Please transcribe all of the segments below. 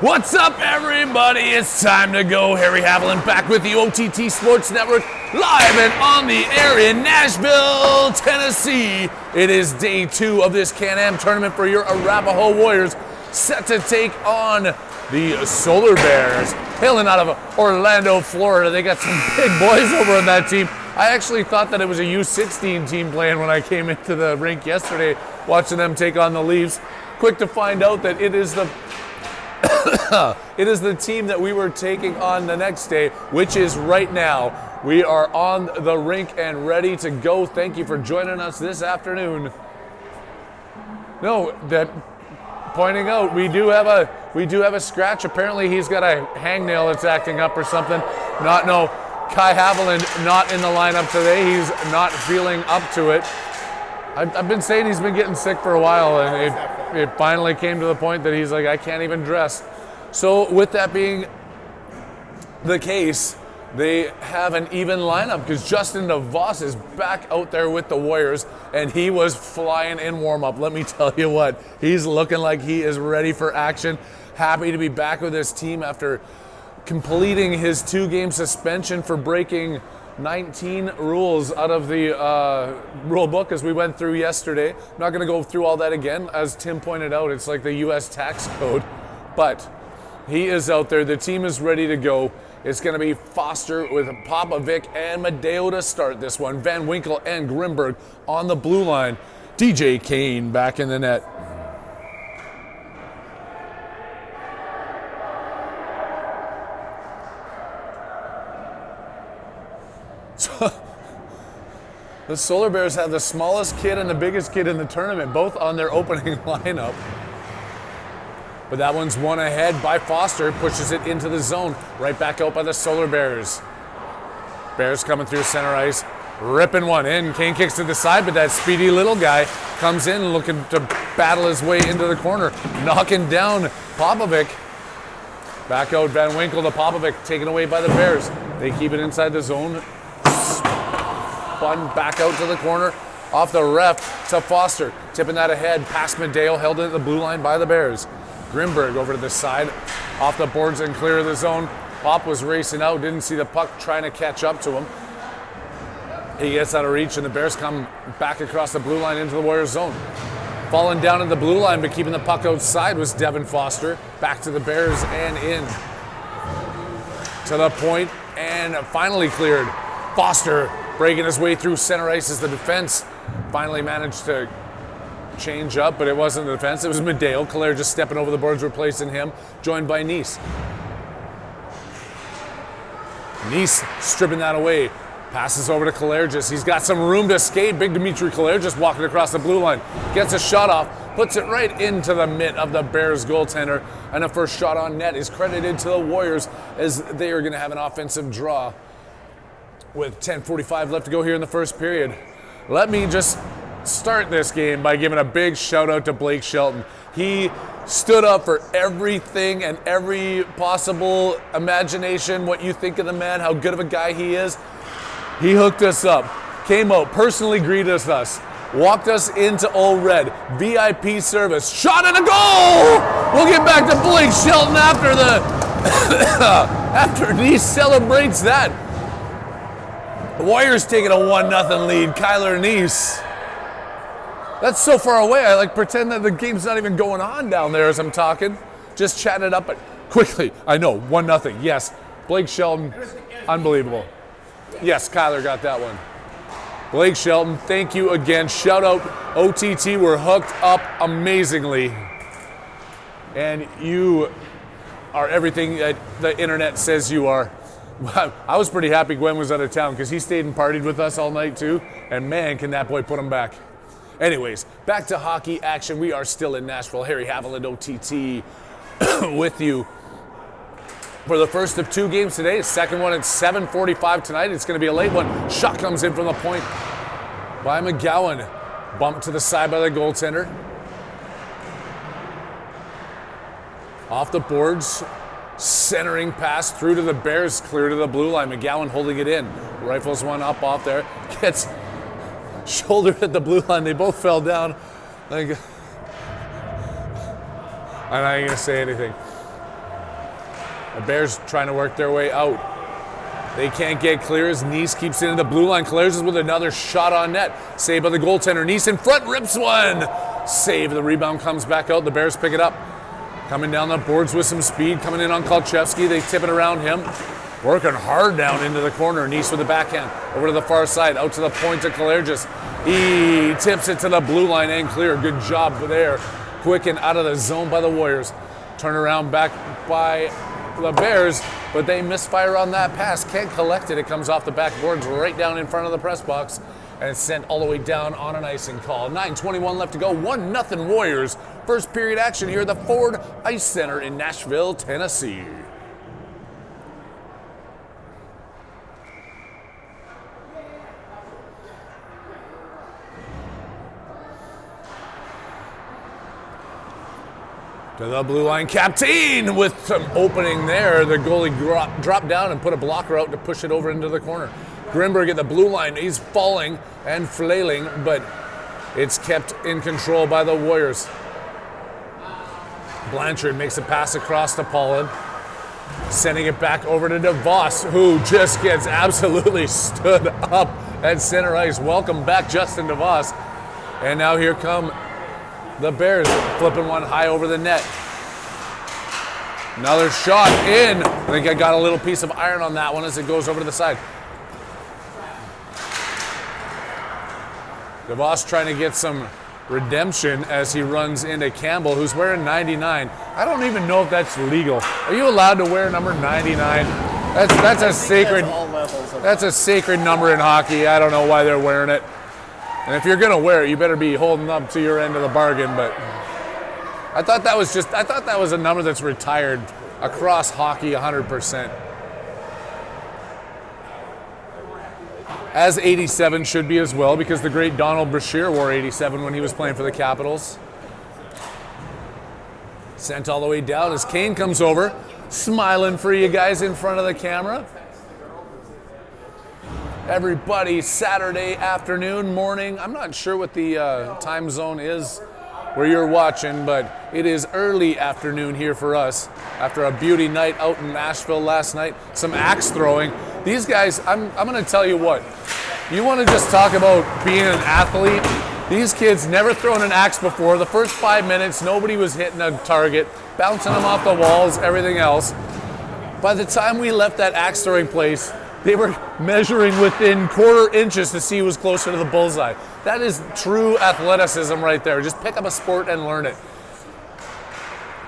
What's up, everybody? It's time to go. Harry Haviland back with the OTT Sports Network, live and on the air in Nashville, Tennessee. It is day 2 of this Can-Am tournament for your Arapahoe Warriors, set to take on the Solar Bears, hailing out of Orlando, Florida. They got some big boys over on that team. I actually thought that it was a U16 team playing when I came into the rink yesterday, watching them take on the Leafs. Quick to find out that it is the team that we were taking on the next day, which is right now. We are on the rink and ready to go. Thank you for joining us this afternoon. Pointing out, we do have a scratch. Apparently he's got a hangnail that's acting up or something. Kai Haviland not in the lineup today. He's not feeling up to it. I've been saying he's been getting sick for a while, and it finally came to the point that he's like, I can't even dress. So with that being the case, they have an even lineup because Justin DeVos is back out there with the Warriors, and he was flying in warm-up. Let me tell you what, he's looking like he is ready for action. Happy to be back with his team after completing his 2-game suspension for breaking 19 rules out of the rule book as we went through yesterday. I'm not going to go through all that again. As Tim pointed out, it's like the U.S. tax code. But he is out there. The team is ready to go. It's going to be Foster with Popovic and Madeo to start this one. Van Winkle and Grimberg on the blue line. DJ Kane back in the net. The Solar Bears have the smallest kid and the biggest kid in the tournament, both on their opening lineup. But that one's one ahead by Foster, pushes it into the zone. Right back out by the Solar Bears. Bears coming through center ice, ripping one in. Kane kicks to the side, but that speedy little guy comes in looking to battle his way into the corner, knocking down Popovic. Back out Van Winkle to Popovic, taken away by the Bears. They keep it inside the zone. One back out to the corner, off the ref to Foster, tipping that ahead, past Madeo, held into the blue line by the Bears. Grimberg over to the side, off the boards and clear of the zone. Pop was racing out, didn't see the puck, trying to catch up to him. He gets out of reach, and the Bears come back across the blue line into the Warriors zone. Falling down in the blue line, but keeping the puck outside was Devin Foster. Back to the Bears and in. To the point, and finally cleared. Foster breaking his way through center ice as the defense finally managed to change up, but it wasn't the defense, it was Madeo. Claire just stepping over the boards, replacing him, joined by Nice. Nice stripping that away. Passes over to Kalergis. He's got some room to skate. Big Dimitri Kalergis walking across the blue line. Gets a shot off, puts it right into the mitt of the Bears goaltender, and the first shot on net is credited to the Warriors as they are going to have an offensive draw with 10:45 left to go here in the first period. Let me just start this game by giving a big shout out to Blake Shelton. He stood up for everything and every possible imagination, what you think of the man, how good of a guy he is. He hooked us up, came out, personally greeted us, walked us into Old Red, VIP service, shot and a goal! We'll get back to Blake Shelton after after Nice celebrates that. The Warriors taking a 1-0 lead. Kyler Nice. That's so far away. I pretend that the game's not even going on down there as I'm talking. Just chatting it up, but quickly. I know, 1-0. Yes, Blake Shelton, unbelievable. Yes, Kyler got that one. Blake Shelton, thank you again. Shout out OTT. We're hooked up amazingly. And you are everything that the internet says you are. I was pretty happy Gwen was out of town because he stayed and partied with us all night too. And man, can that boy put him back. Anyways, back to hockey action. We are still in Nashville. Harry Haviland, OTT, with you for the first of 2 games today. The second one at 7:45 tonight. It's going to be a late one. Shot comes in from the point by McGowan. Bumped to the side by the goaltender. Off the boards. Centering pass through to the Bears, clear to the blue line. McGowan holding it in. Rifles one up off there. Gets shouldered at the blue line. They both fell down. I'm not going to say anything. The Bears trying to work their way out. They can't get clear as Nice keeps into the blue line. Clears with another shot on net. Saved by the goaltender. Nice in front, rips one. Save. The rebound comes back out. The Bears pick it up. Coming down the boards with some speed. Coming in on Kolchevsky. They tip it around him. Working hard down into the corner. Nice with the backhand. Over to the far side. Out to the point to Kalergis. He tips it to the blue line and clear. Good job there. Quick and out of the zone by the Warriors. Turn around back by the Bears, but they misfire on that pass. Can't collect it. It comes off the backboards right down in front of the press box, and it's sent all the way down on an icing call. 9:21 left to go. 1-0 Warriors. First period action here at the Ford Ice Center in Nashville, Tennessee. To the blue line, Captain with some opening there. The goalie dropped down and put a blocker out to push it over into the corner. Grimberg at the blue line, he's falling and flailing, but it's kept in control by the Warriors. Blanchard makes a pass across to Pollard, sending it back over to DeVos, who just gets absolutely stood up at center ice. Welcome back, Justin DeVos. And now here come the Bears, flipping one high over the net. Another shot in. I think I got a little piece of iron on that one as it goes over to the side. DeVos trying to get some redemption as he runs into Campbell, who's wearing 99. I don't even know if that's legal. Are you allowed to wear number 99? That's a sacred. That's a sacred number in hockey. I don't know why they're wearing it. And if you're gonna wear it, you better be holding up to your end of the bargain. But I thought that was a number that's retired across hockey 100%. As 87 should be as well, because the great Donald Brashear wore 87 when he was playing for the Capitals. Sent all the way down as Kane comes over, smiling for you guys in front of the camera. Everybody, Saturday afternoon, morning. I'm not sure what the time zone is where you're watching, but it is early afternoon here for us after a beauty night out in Nashville last night. Some axe throwing. These guys, I'm going to tell you what. You want to just talk about being an athlete? These kids never thrown an axe before. The first 5 minutes, nobody was hitting a target, bouncing them off the walls, everything else. By the time we left that axe throwing place, they were measuring within quarter inches to see who was closer to the bullseye. That is true athleticism right there. Just pick up a sport and learn it.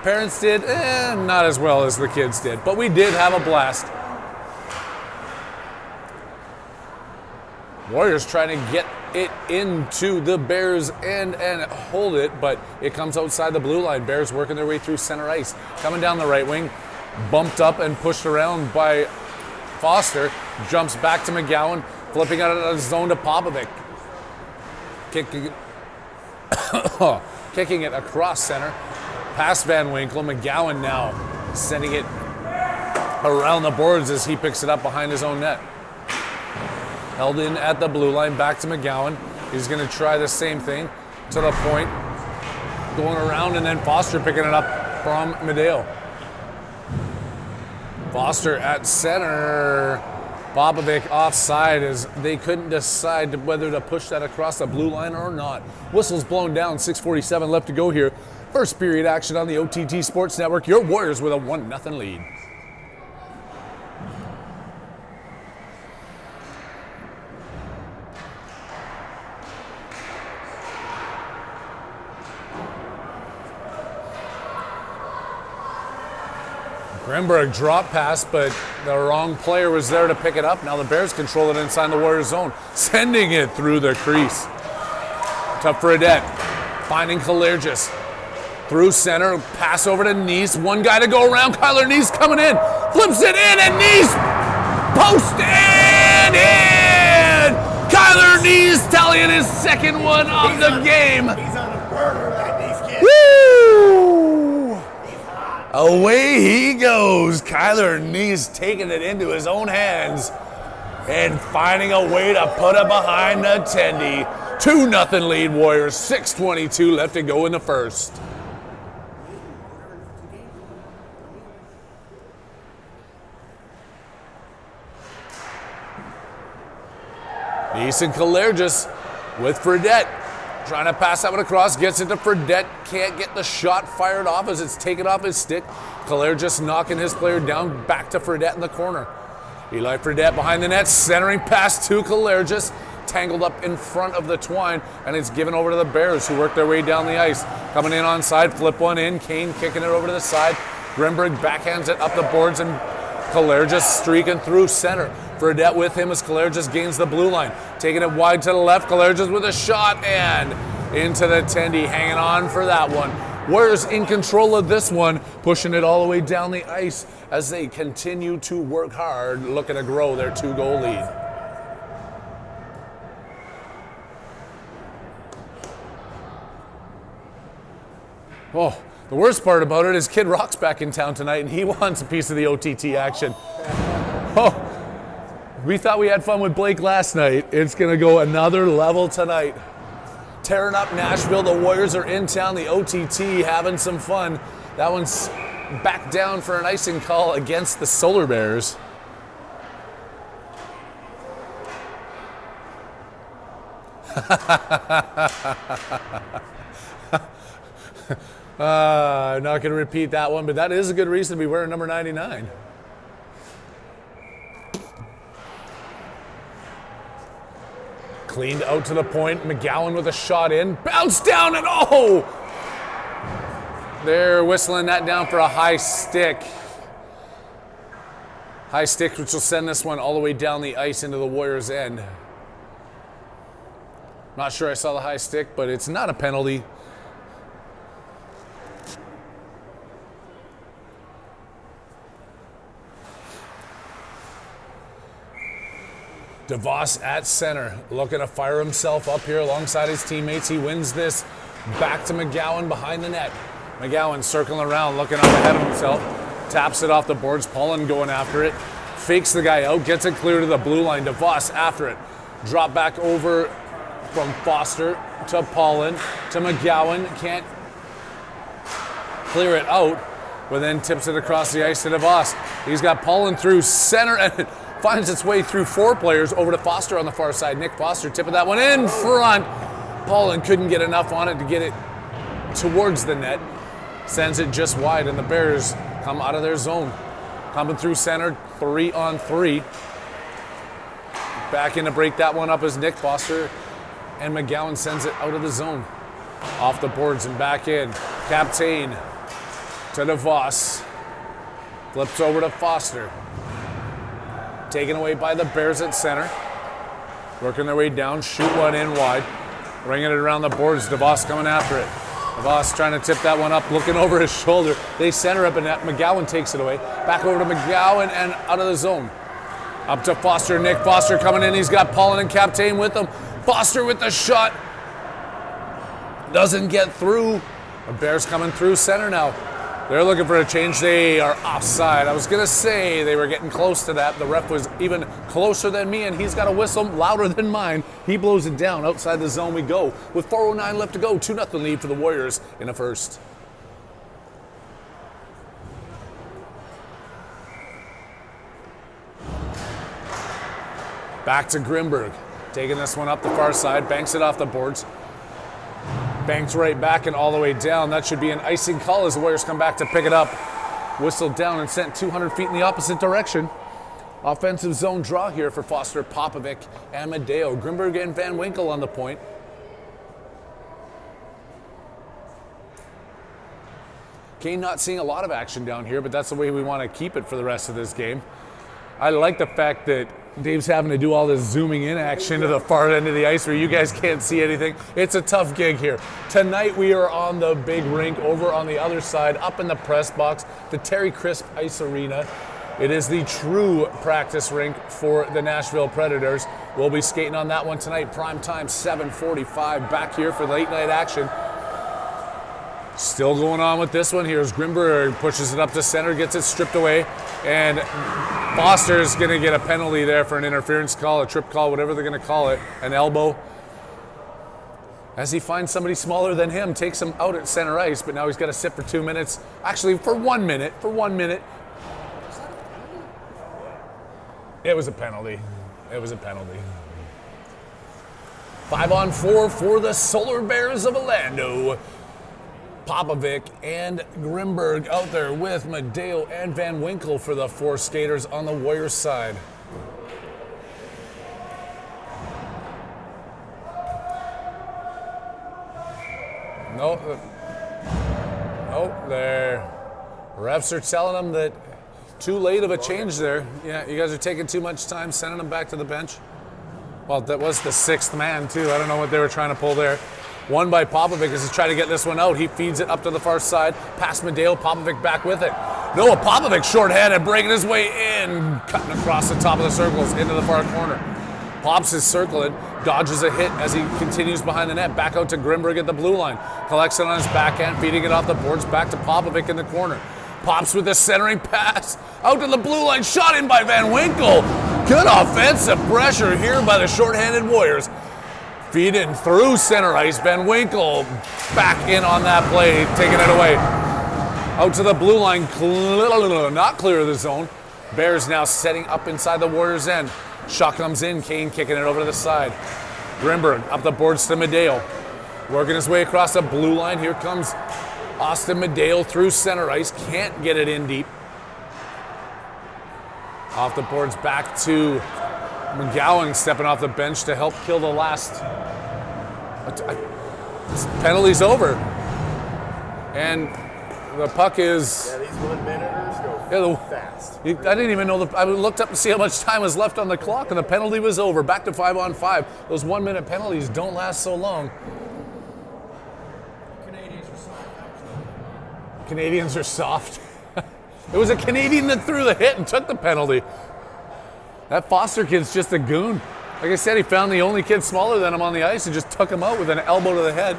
Parents did, not as well as the kids did, but we did have a blast. Warriors trying to get it into the Bears end and hold it, but it comes outside the blue line. Bears working their way through center ice. Coming down the right wing, bumped up and pushed around by Foster, jumps back to McGowan, flipping out of the zone to Popovic. Kicking it across center. Past Van Winkle. McGowan now sending it around the boards as he picks it up behind his own net. Held in at the blue line, back to McGowan. He's going to try the same thing to the point. Going around, and then Foster picking it up from Medeo. Foster at center. Popovic offside as they couldn't decide whether to push that across the blue line or not. Whistle's blown down, 6:47 left to go here. First period action on the OTT Sports Network. Your Warriors with a 1-0 lead. Grimberg drop pass, but the wrong player was there to pick it up. Now the Bears control it inside the Warriors zone, sending it through the crease. Tough for Fredette, finding Kalergis. Through center, pass over to Nice. One guy to go around. Kyler Nice coming in, flips it in, and Nice post and in! Kyler Nice tallying his second one of the game. He's on a burner, that Nice kid. Woo! Away he goes. Kyler Nice taking it into his own hands and finding a way to put it behind the Tendy. 2-0 lead Warriors. 6:22 left to go in the first. Easton Kalergis with Fredette. Trying to pass that one across, gets it to Fredette. Can't get the shot fired off as it's taken off his stick. Kalergis knocking his player down, back to Fredette in the corner. Eli Fredette behind the net, centering pass to Kalergis. Tangled up in front of the twine, and it's given over to the Bears, who work their way down the ice. Coming in onside, flip one in. Kane kicking it over to the side. Grimberg backhands it up the boards, and Kalergis streaking through center. Fredette with him as Kalergis gains the blue line. Taking it wide to the left, Kalergis with a shot, and into the tendy, hanging on for that one. Warriors in control of this one, pushing it all the way down the ice as they continue to work hard, looking to grow their 2-goal lead. Oh, the worst part about it is Kid Rock's back in town tonight, and he wants a piece of the OTT action. Oh, we thought we had fun with Blake last night. It's going to go another level tonight. Tearing up Nashville. The Warriors are in town. The OTT having some fun. That one's back down for an icing call against the Solar Bears. I'm not going to repeat that one, but that is a good reason to be wearing number 99. Cleaned out to the point. McGowan with a shot in. Bounce down and oh! They're whistling that down for a high stick. High stick, which will send this one all the way down the ice into the Warriors' end. Not sure I saw the high stick, but it's not a penalty. DeVos at center, looking to fire himself up here alongside his teammates. He wins this back to McGowan behind the net. McGowan circling around, looking up ahead of himself. Taps it off the boards. Paulin going after it. Fakes the guy out, gets it clear to the blue line. DeVos after it. Drop back over from Foster to Paulin to McGowan. Can't clear it out, but then tips it across the ice to DeVos. He's got Paulin through center and finds its way through 4 players over to Foster on the far side. Nick Foster tipping that one in front. Paulin couldn't get enough on it to get it towards the net. Sends it just wide, and the Bears come out of their zone. Coming through center, 3-on-3. Back in to break that one up as Nick Foster, and McGowan sends it out of the zone. Off the boards and back in. Captain to DeVos. Flips over to Foster. Taken away by the Bears at center. Working their way down, shoot one in wide. Bringing it around the boards, DeVos coming after it. DeVos trying to tip that one up, looking over his shoulder. They center up, and McGowan takes it away. Back over to McGowan and out of the zone. Up to Foster, Nick Foster coming in. He's got Paulin and Captain with him. Foster with the shot. Doesn't get through. The Bears coming through center now. They're looking for a change. They are offside. I was going to say they were getting close to that. The ref was even closer than me, and he's got a whistle louder than mine. He blows it down. Outside the zone we go. With 4:09 left to go, 2-0 lead for the Warriors in the first. Back to Grimberg. Taking this one up the far side. Banks it off the boards. Banked right back and all the way down. That should be an icing call as the Warriors come back to pick it up. Whistled down and sent 200 feet in the opposite direction. Offensive zone draw here for Foster, Popovic, and Medeo. Grimberg and Van Winkle on the point. Kane not seeing a lot of action down here, but that's the way we want to keep it for the rest of this game. I like the fact that Dave's having to do all this zooming in action to the far end of the ice where you guys can't see anything. It's a tough gig here. Tonight we are on the big rink over on the other side, up in the press box, the Terry Crisp Ice Arena. It is the true practice rink for the Nashville Predators. We'll be skating on that one tonight, prime time 7:45, back here for late night action. Still going on with this one. Here's Grimberg, pushes it up to center, gets it stripped away, and Foster's going to get a penalty there for an interference call, a trip call, whatever they're going to call it, an elbow. As he finds somebody smaller than him, takes him out at center ice, but now he's got to sit for 2 minutes. Actually, for 1 minute. It was a penalty. It was a penalty. 5-on-4 for the Solar Bears of Orlando. Popovic and Grimberg out there with Madeo and Van Winkle for the 4 skaters on the Warriors side. Nope, there. Refs are telling them that too late of a change there. Yeah, you guys are taking too much time sending them back to the bench. Well, that was the 6th man too. I don't know what they were trying to pull there. Won by Popovic as he's trying to get this one out. He feeds it up to the far side. Past Madeo, Popovic back with it. Noah Popovic shorthanded, breaking his way in. Cutting across the top of the circles into the far corner. Pops is circling, dodges a hit as he continues behind the net. Back out to Grimberg at the blue line. Collects it on his backhand, feeding it off the boards. Back to Popovic in the corner. Pops with the centering pass. Out to the blue line, shot in by Van Winkle. Good offensive pressure here by the shorthanded Warriors. Feed in through center ice. Van Winkle back in on that play, taking it away. Out to the blue line, not clear of the zone. Bears now setting up inside the Warriors' end. Shot comes in, Kane kicking it over to the side. Grimberg up the boards to Madeo. Working his way across the blue line. Here comes Austin Madeo through center ice. Can't get it in deep. Off the boards back to McGowan stepping off the bench to help kill the last. Penalty's over. And the puck is. Yeah, these 1-minuters go fast. I didn't even know. I looked up to see how much time was left on the clock, and the penalty was over. Back to 5-on-5. Those 1-minute penalties don't last so long. Canadians are soft. It was a Canadian that threw the hit and took the penalty. That Foster kid's just a goon. Like I said, he found the only kid smaller than him on the ice and just took him out with an elbow to the head.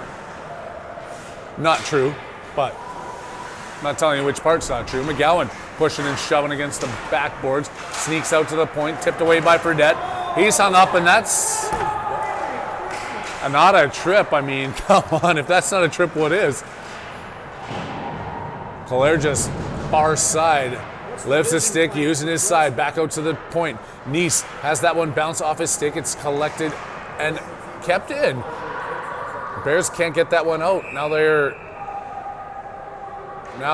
Not true, but I'm not telling you which part's not true. McGowan pushing and shoving against the backboards. Sneaks out to the point, tipped away by Fredette. He's hung up, and that's not a trip. I mean, come on, if that's not a trip, what is? Claire just far side. Lifts his stick, using his side, back out to the point. Nice has that one bounce off his stick. It's collected and kept in. Bears can't get that one out. Now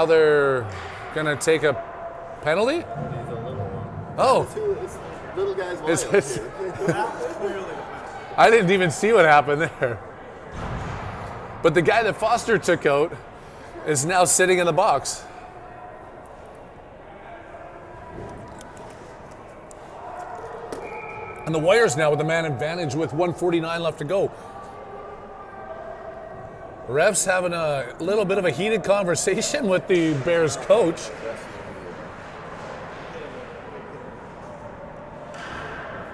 they're gonna take a penalty? Oh. Little guys I didn't even see what happened there. But the guy that Foster took out is now sitting in the box. And the Warriors now with the man advantage with 1:49 left to go. Refs having a little bit of a heated conversation with the Bears coach.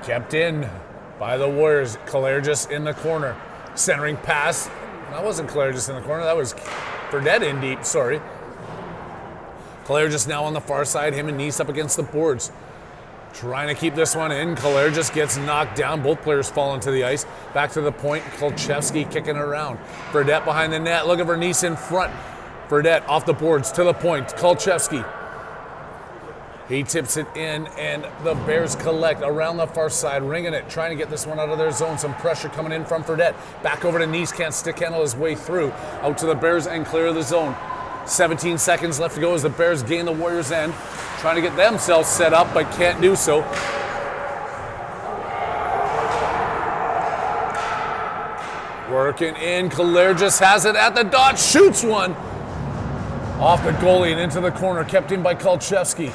Kept in by the Warriors. Kalergis in the corner. Centering pass. That wasn't Kalergis in the corner. That was Burdett in deep, sorry. Kalergis now on the far side. Him and Nice up against the boards. Trying to keep this one in. Kalergis gets knocked down. Both players fall into the ice. Back to the point. Kolchevsky kicking it around. Burdett behind the net. Looking for Nice in front. Burdett off the boards to the point. Kolchevsky. He tips it in, and the Bears collect around the far side, ringing it, trying to get this one out of their zone. Some pressure coming in from Burdett. Back over to Nice. Can't stick handle his way through. Out to the Bears and clear of the zone. 17 seconds left to go as the Bears gain the Warriors' end. Trying to get themselves set up, but can't do so. Working in, Kalergis has it at the dot, shoots one. Off the goalie and into the corner, kept in by Kolchevsky.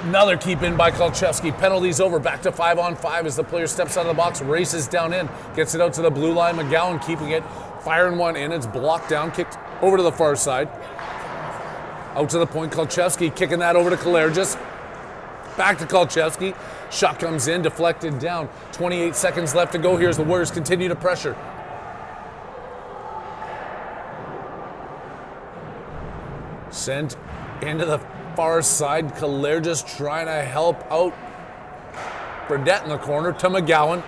Another keep in by Kolchevsky. Penalties over, back to 5-on-5 as the player steps out of the box, races down in, gets it out to the blue line. McGowan keeping it, firing one in, it's blocked down, kicked over to the far side. Out to the point, Kolchevsky kicking that over to Kalergis. Back to Kolchevsky. Shot comes in, deflected down. 28 seconds left to go here as the Warriors continue to pressure. Sent into the far side. Kalergis trying to help out Burdett in the corner to McGowan.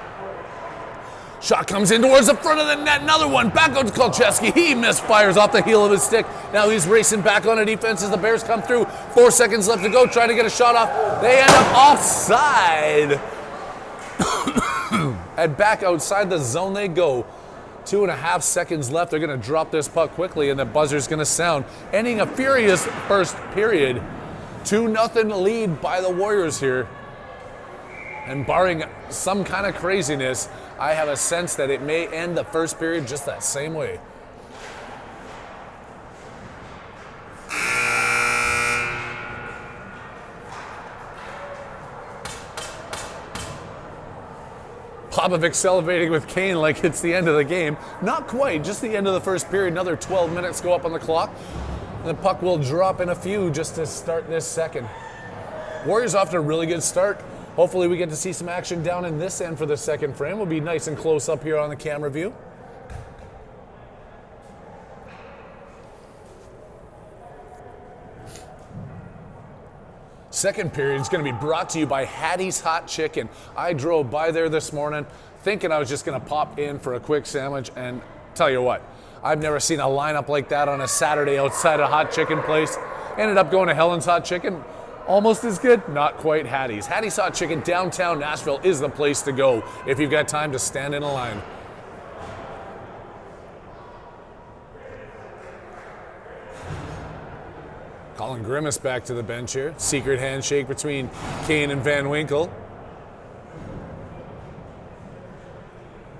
Shot comes in towards the front of the net. Another one. Back out to Kolchevsky. He misfires off the heel of his stick. Now he's racing back on the defense as the Bears come through. 4 seconds left to go. Trying to get a shot off. They end up offside. And back outside the zone they go. 2.5 seconds left. They're going to drop this puck quickly, and the buzzer's going to sound. Ending a furious first period. 2-0 lead by the Warriors here. And barring some kind of craziness, I have a sense that it may end the first period just that same way. Popovic celebrating with Kane like it's the end of the game. Not quite, just the end of the first period. Another 12 minutes go up on the clock. The puck will drop in a few just to start this second. Warriors off to a really good start. Hopefully we get to see some action down in this end for the second frame. We'll be nice and close up here on the camera view. Second period is going to be brought to you by Hattie's Hot Chicken. I drove by there this morning thinking I was just going to pop in for a quick sandwich, and tell you what, I've never seen a lineup like that on a Saturday outside a hot chicken place. Ended up going to Helen's Hot Chicken. Almost as good, not quite Hattie's. Hattie's Hot Chicken downtown Nashville is the place to go if you've got time to stand in a line. Colin Grimace back to the bench here. Secret handshake between Kane and Van Winkle.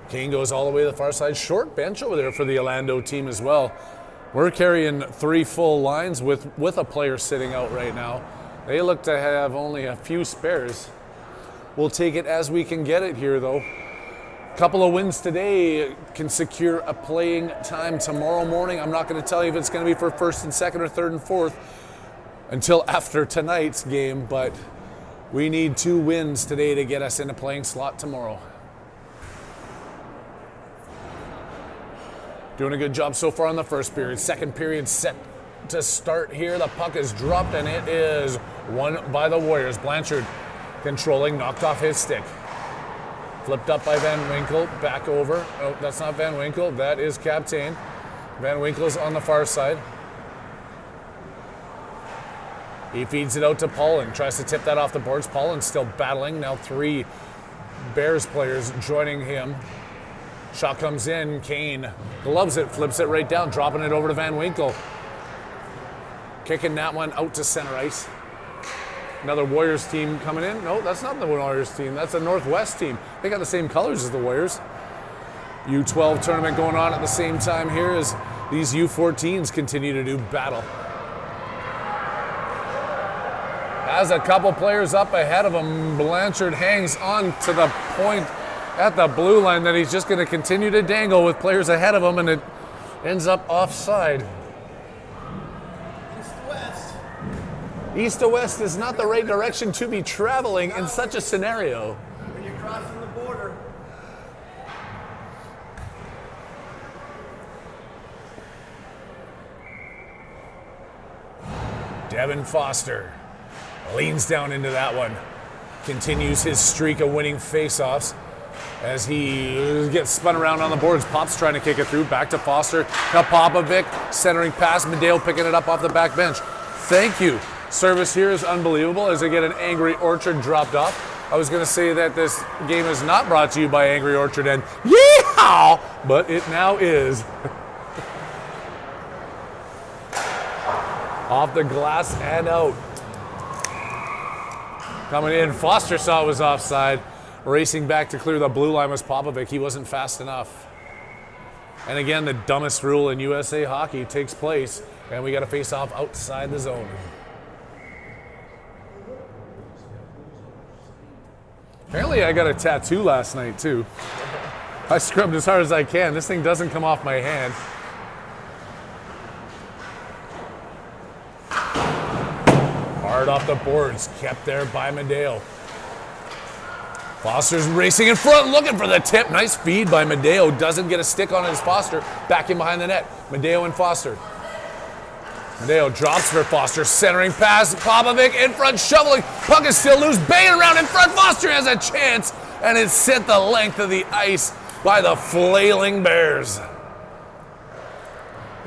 Kane goes all the way to the far side. Short bench over there for the Orlando team as well. We're carrying 3 full lines with a player sitting out right now. They look to have only a few spares. We'll take it as we can get it here, though. Couple of wins today can secure a playing time tomorrow morning. I'm not going to tell you if it's going to be for first and second or third and fourth until after tonight's game, but we need 2 wins today to get us in a playing slot tomorrow. Doing a good job so far on the first period. Second period set to start here. The puck is dropped, and it is won by the Warriors. Blanchard controlling, knocked off his stick. Flipped up by Van Winkle, back over. Oh, that's not Van Winkle, that is Captain. Van Winkle's on the far side. He feeds it out to Paulin, tries to tip that off the boards. Paulin's still battling, now 3 Bears players joining him. Shot comes in, Kane gloves it, flips it right down, dropping it over to Van Winkle. Kicking that one out to center ice. Another Warriors team coming in. No, that's not the Warriors team. That's a Northwest team. They got the same colors as the Warriors. U12 tournament going on at the same time here as these U14s continue to do battle. Has a couple players up ahead of him. Blanchard hangs on to the point at the blue line that he's just going to continue to dangle with players ahead of him, and it ends up offside. East to west is not the right direction to be traveling in such a scenario. When you're crossing the border. Devin Foster leans down into that one. Continues his streak of winning faceoffs as he gets spun around on the boards. Pop's trying to kick it through. Back to Foster. To Popovic. Centering pass. Medeo picking it up off the back bench. Thank you. Service here is unbelievable as they get an Angry Orchard dropped off. I was going to say that this game is not brought to you by Angry Orchard and yeehaw, but it now is. Off the glass and out. Coming in, Foster saw it was offside. Racing back to clear the blue line was Popovic. He wasn't fast enough. And again, the dumbest rule in USA hockey takes place, and we got to face off outside the zone. Apparently I got a tattoo last night too. I scrubbed as hard as I can. This thing doesn't come off my hand. Hard off the boards, kept there by Medeo. Foster's racing in front, looking for the tip. Nice feed by Medeo. Doesn't get a stick on his Foster. Back in behind the net. Medeo and Foster. Medeo drops for Foster, centering pass. Popovic in front, shoveling. Puck is still loose, banging around in front. Foster has a chance, and it's sent the length of the ice by the flailing Bears.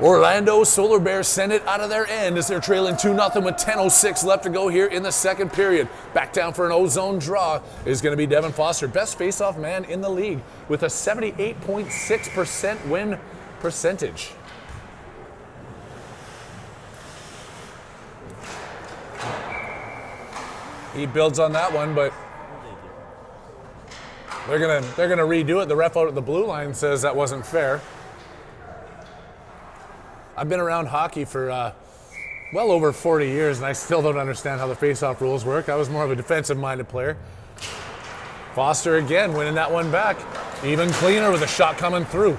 Orlando Solar Bears send it out of their end as they're trailing 2-0 with 10:06 left to go here in the second period. Back down for an O-zone draw is going to be Devin Foster, best faceoff man in the league with a 78.6% win percentage. He builds on that one, but they're gonna redo it. The ref out at the blue line says that wasn't fair. I've been around hockey for well over 40 years, and I still don't understand how the face-off rules work. I was more of a defensive-minded player. Foster again winning that one back. Even cleaner with a shot coming through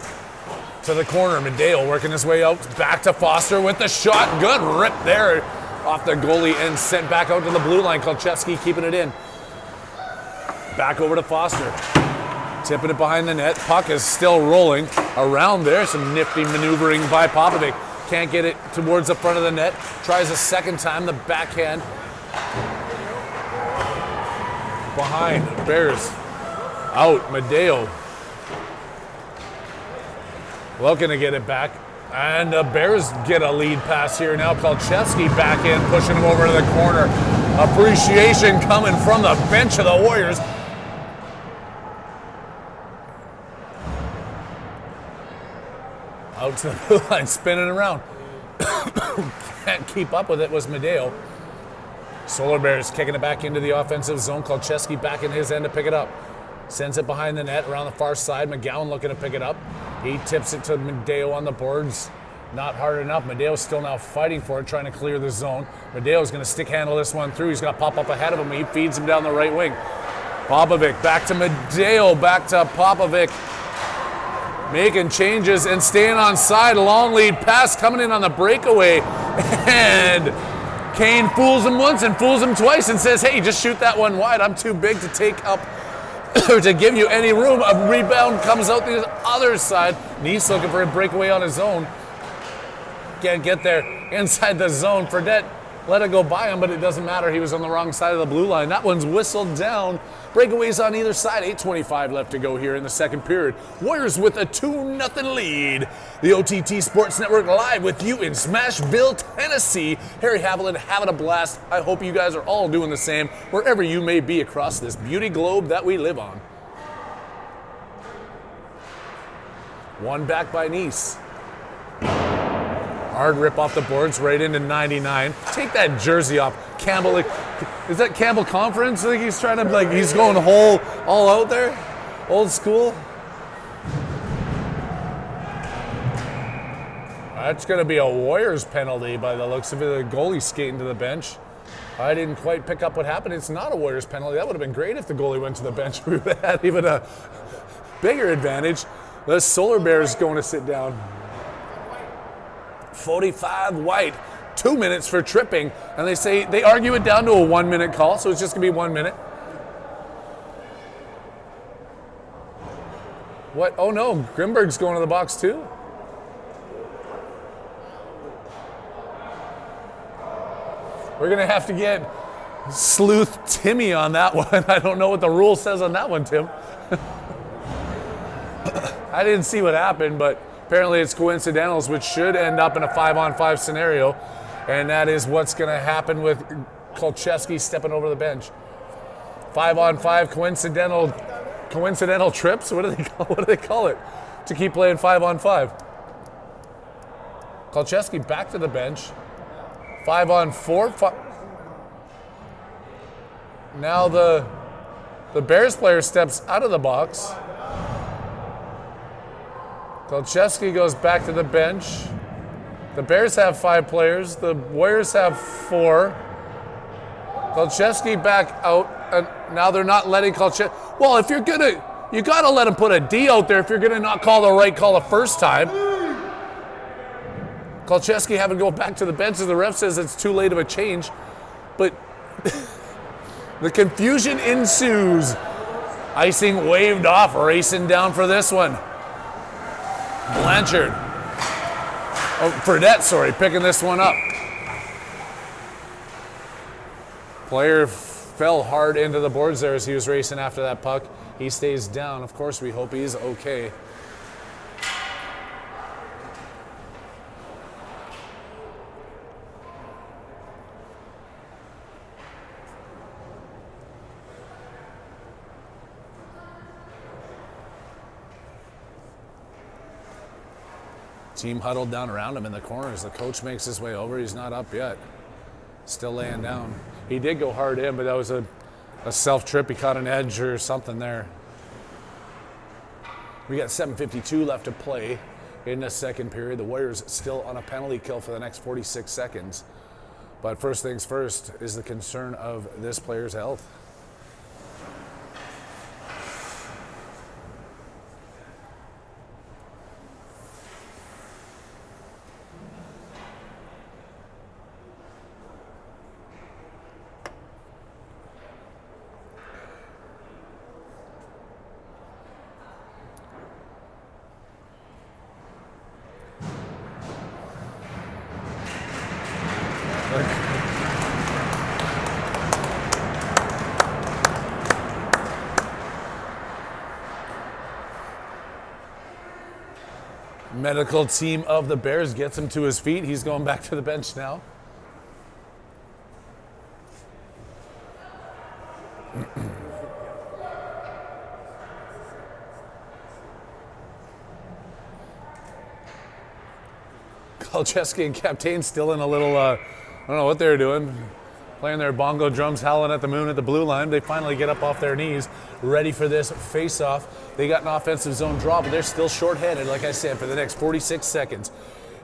to the corner. Medeo working his way out. Back to Foster with the shot. Good rip there off the goalie and sent back out to the blue line. Kolchevsky keeping it in. Back over to Foster. Tipping it behind the net. Puck is still rolling around there. Some nifty maneuvering by Popovic. Can't get it towards the front of the net. Tries a second time. The backhand. Behind. Bears. Out. Medeo. Looking to get it back. And the Bears get a lead pass here now. Kolchevsky back in, pushing him over to the corner. Appreciation coming from the bench of the Warriors. Out to the blue line, spinning around. Can't keep up with it was Medeo. Solar Bears kicking it back into the offensive zone. Kolchevsky back in his end to pick it up. Sends it behind the net around the far side. McGowan looking to pick it up. He tips it to Medeo on the boards. Not hard enough. Medeo's still now fighting for it, trying to clear the zone. Medeo's going to stick handle this one through. He's going to pop up ahead of him. He feeds him down the right wing. Popovic back to Medeo. Back to Popovic. Making changes and staying on side. Long lead pass coming in on the breakaway. And Kane fools him once and fools him twice and says, hey, just shoot that one wide. I'm too big to take up or to give you any room. A rebound comes out the other side. Nice looking for a breakaway on his own. Can't get there inside the zone. Fredette let it go by him, but it doesn't matter. He was on the wrong side of the blue line. That one's whistled down. Breakaways on either side. 8:25 left to go here in the second period. Warriors with a 2-0 lead. The OTT Sports Network live with you in Smashville, Tennessee. Harry Haviland having a blast. I hope you guys are all doing the same wherever you may be across this beauty globe that we live on. One back by Nice. Hard rip off the boards right into 99. Take that jersey off. Campbell, like, is that Campbell Conference? I think he's trying to, like, he's going all out there. Old school. That's going to be a Warriors penalty by the looks of it. The goalie skating to the bench. I didn't quite pick up what happened. It's not a Warriors penalty. That would have been great if the goalie went to the bench. We would have had even a bigger advantage. The Solar Bears going to sit down. 45 White, 2 minutes for tripping, and they argue it down to a 1 minute call, so it's just gonna be 1 minute. What? Oh no, Grimberg's going to the box too? We're gonna have to get Sleuth Timmy on that one. I don't know what the rule says on that one, Tim. I didn't see what happened, but apparently it's coincidentals, which should end up in a 5-on-5 scenario, and that is what's going to happen with Kolchevsky stepping over the bench. 5-on-5 coincidental trips. What do they call it? To keep playing 5-on-5. Kolchevsky back to the bench. 5-on-4. Now the Bears player steps out of the box. Kolchevsky goes back to the bench. The Bears have 5 players. The Warriors have 4. Kolchevsky back out. And now they're not letting Kolchevsky. Well, if you're gonna, you gotta let him put a D out there if you're gonna not call the right call the first time. Kolchevsky having to go back to the bench as the ref says it's too late of a change. But the confusion ensues. Icing waved off, racing down for this one. Blanchard. Fredette, sorry, picking this one up. Player fell hard into the boards there as he was racing after that puck. He stays down. Of course, we hope he's okay. Team huddled down around him in the corners. The coach makes his way over. He's not up yet. Still laying down. He did go hard in, but that was a self-trip. He caught an edge or something there. We got 7:52 left to play in the second period. The Warriors still on a penalty kill for the next 46 seconds. But first things first is the concern of this player's health. Medical team of the Bears gets him to his feet. He's going back to the bench now. Kolcheski and Captain still in a little, I don't know what they're doing. Playing their bongo drums, howling at the moon at the blue line. They finally get up off their knees, ready for this face-off. They got an offensive zone draw, but they're still shorthanded, like I said, for the next 46 seconds.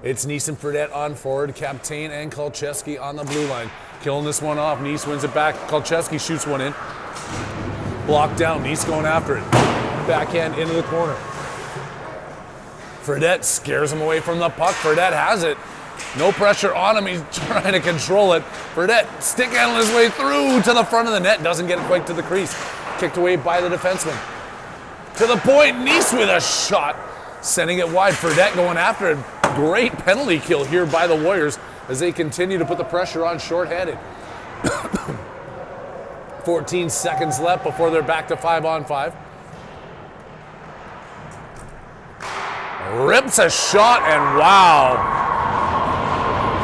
It's Nice and Fredette on forward, Captain and Kolcheski on the blue line. Killing this one off. Nice wins it back. Kolcheski shoots one in. Blocked down. Nice going after it. Backhand into the corner. Fredette scares him away from the puck. Fredette has it. No pressure on him. He's trying to control it. Fredette stick handling his way through to the front of the net. Doesn't get it quite to the crease. Kicked away by the defenseman. To the point. Nice with a shot. Sending it wide. Fredette going after it. Great penalty kill here by the Warriors as they continue to put the pressure on shorthanded. 14 seconds left before they're back to 5-on-5. Rips a shot and wow.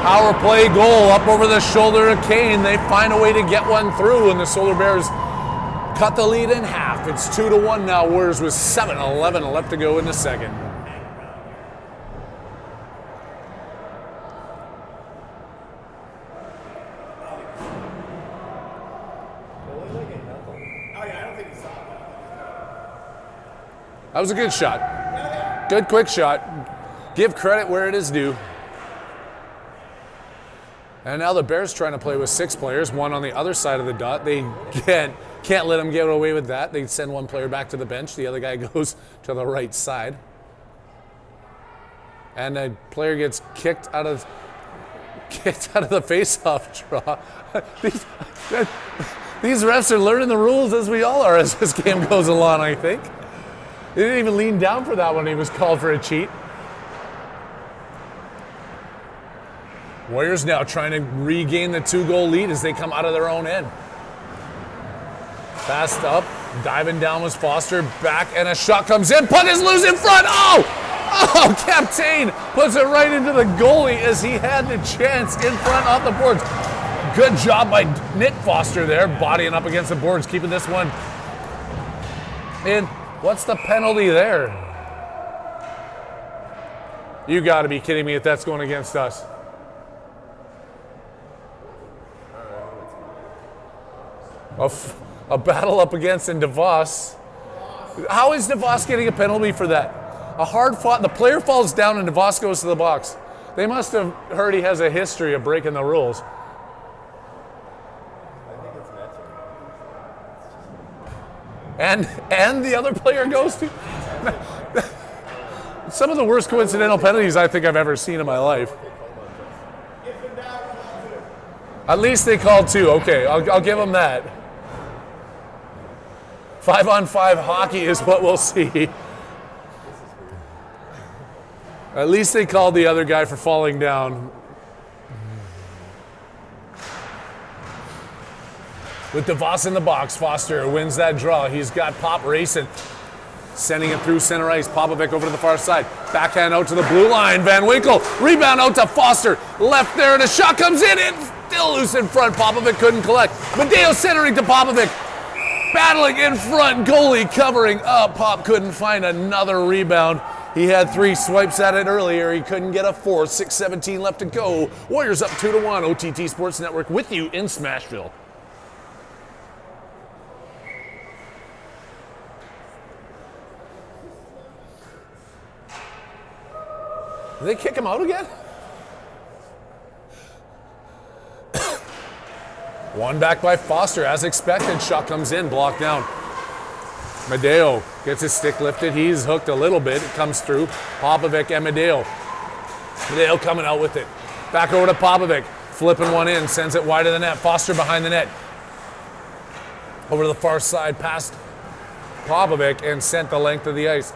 Power play goal up over the shoulder of Kane. They find a way to get one through, and the Solar Bears cut the lead in half. It's 2-1 now. Warriors with 7:11 left to go in the second. That was a good shot. Good quick shot. Give credit where it is due. And now the Bears trying to play with 6 players, one on the other side of the dot. They can't let them get away with that. They send one player back to the bench. The other guy goes to the right side. And a player gets kicked out of the face-off draw. These refs are learning the rules as we all are as this game goes along, I think. They didn't even lean down for that when he was called for a cheat. Warriors now trying to regain the 2-goal lead as they come out of their own end. Fast up, diving down was Foster, back, and a shot comes in. Puck is loose in front. Oh, Captain puts it right into the goalie as he had the chance in front off the boards. Good job by Nick Foster there, bodying up against the boards, keeping this one in. What's the penalty there? You got to be kidding me if that's going against us. A battle up against in DeVos. How is DeVos getting a penalty for that? A hard fought, the player falls down and DeVos goes to the box. They must have heard he has a history of breaking the rules. And the other player goes to. Some of the worst coincidental penalties I think I've ever seen in my life. At least they called 2. Okay, I'll give them that. 5-on-5 hockey is what we'll see. At least they called the other guy for falling down. With DeVos in the box, Foster wins that draw. He's got Pop racing. Sending it through center ice. Popovic over to the far side. Backhand out to the blue line. Van Winkle. Rebound out to Foster. Left there and a shot comes in. It's still loose in front. Popovic couldn't collect. Medeo centering to Popovic. Battling in front. Goalie covering up. Pop couldn't find another rebound. He had 3 swipes at it earlier. He couldn't get a 4th. 6:17 left to go. Warriors up 2-1. OTT Sports Network with you in Smashville. Did they kick him out again? One back by Foster as expected. Shot comes in, blocked down. Medeo gets his stick lifted. He's hooked a little bit. It comes through. Popovic and Medeo. Medeo coming out with it. Back over to Popovic. Flipping one in. Sends it wide of the net. Foster behind the net. Over to the far side past Popovic and sent the length of the ice.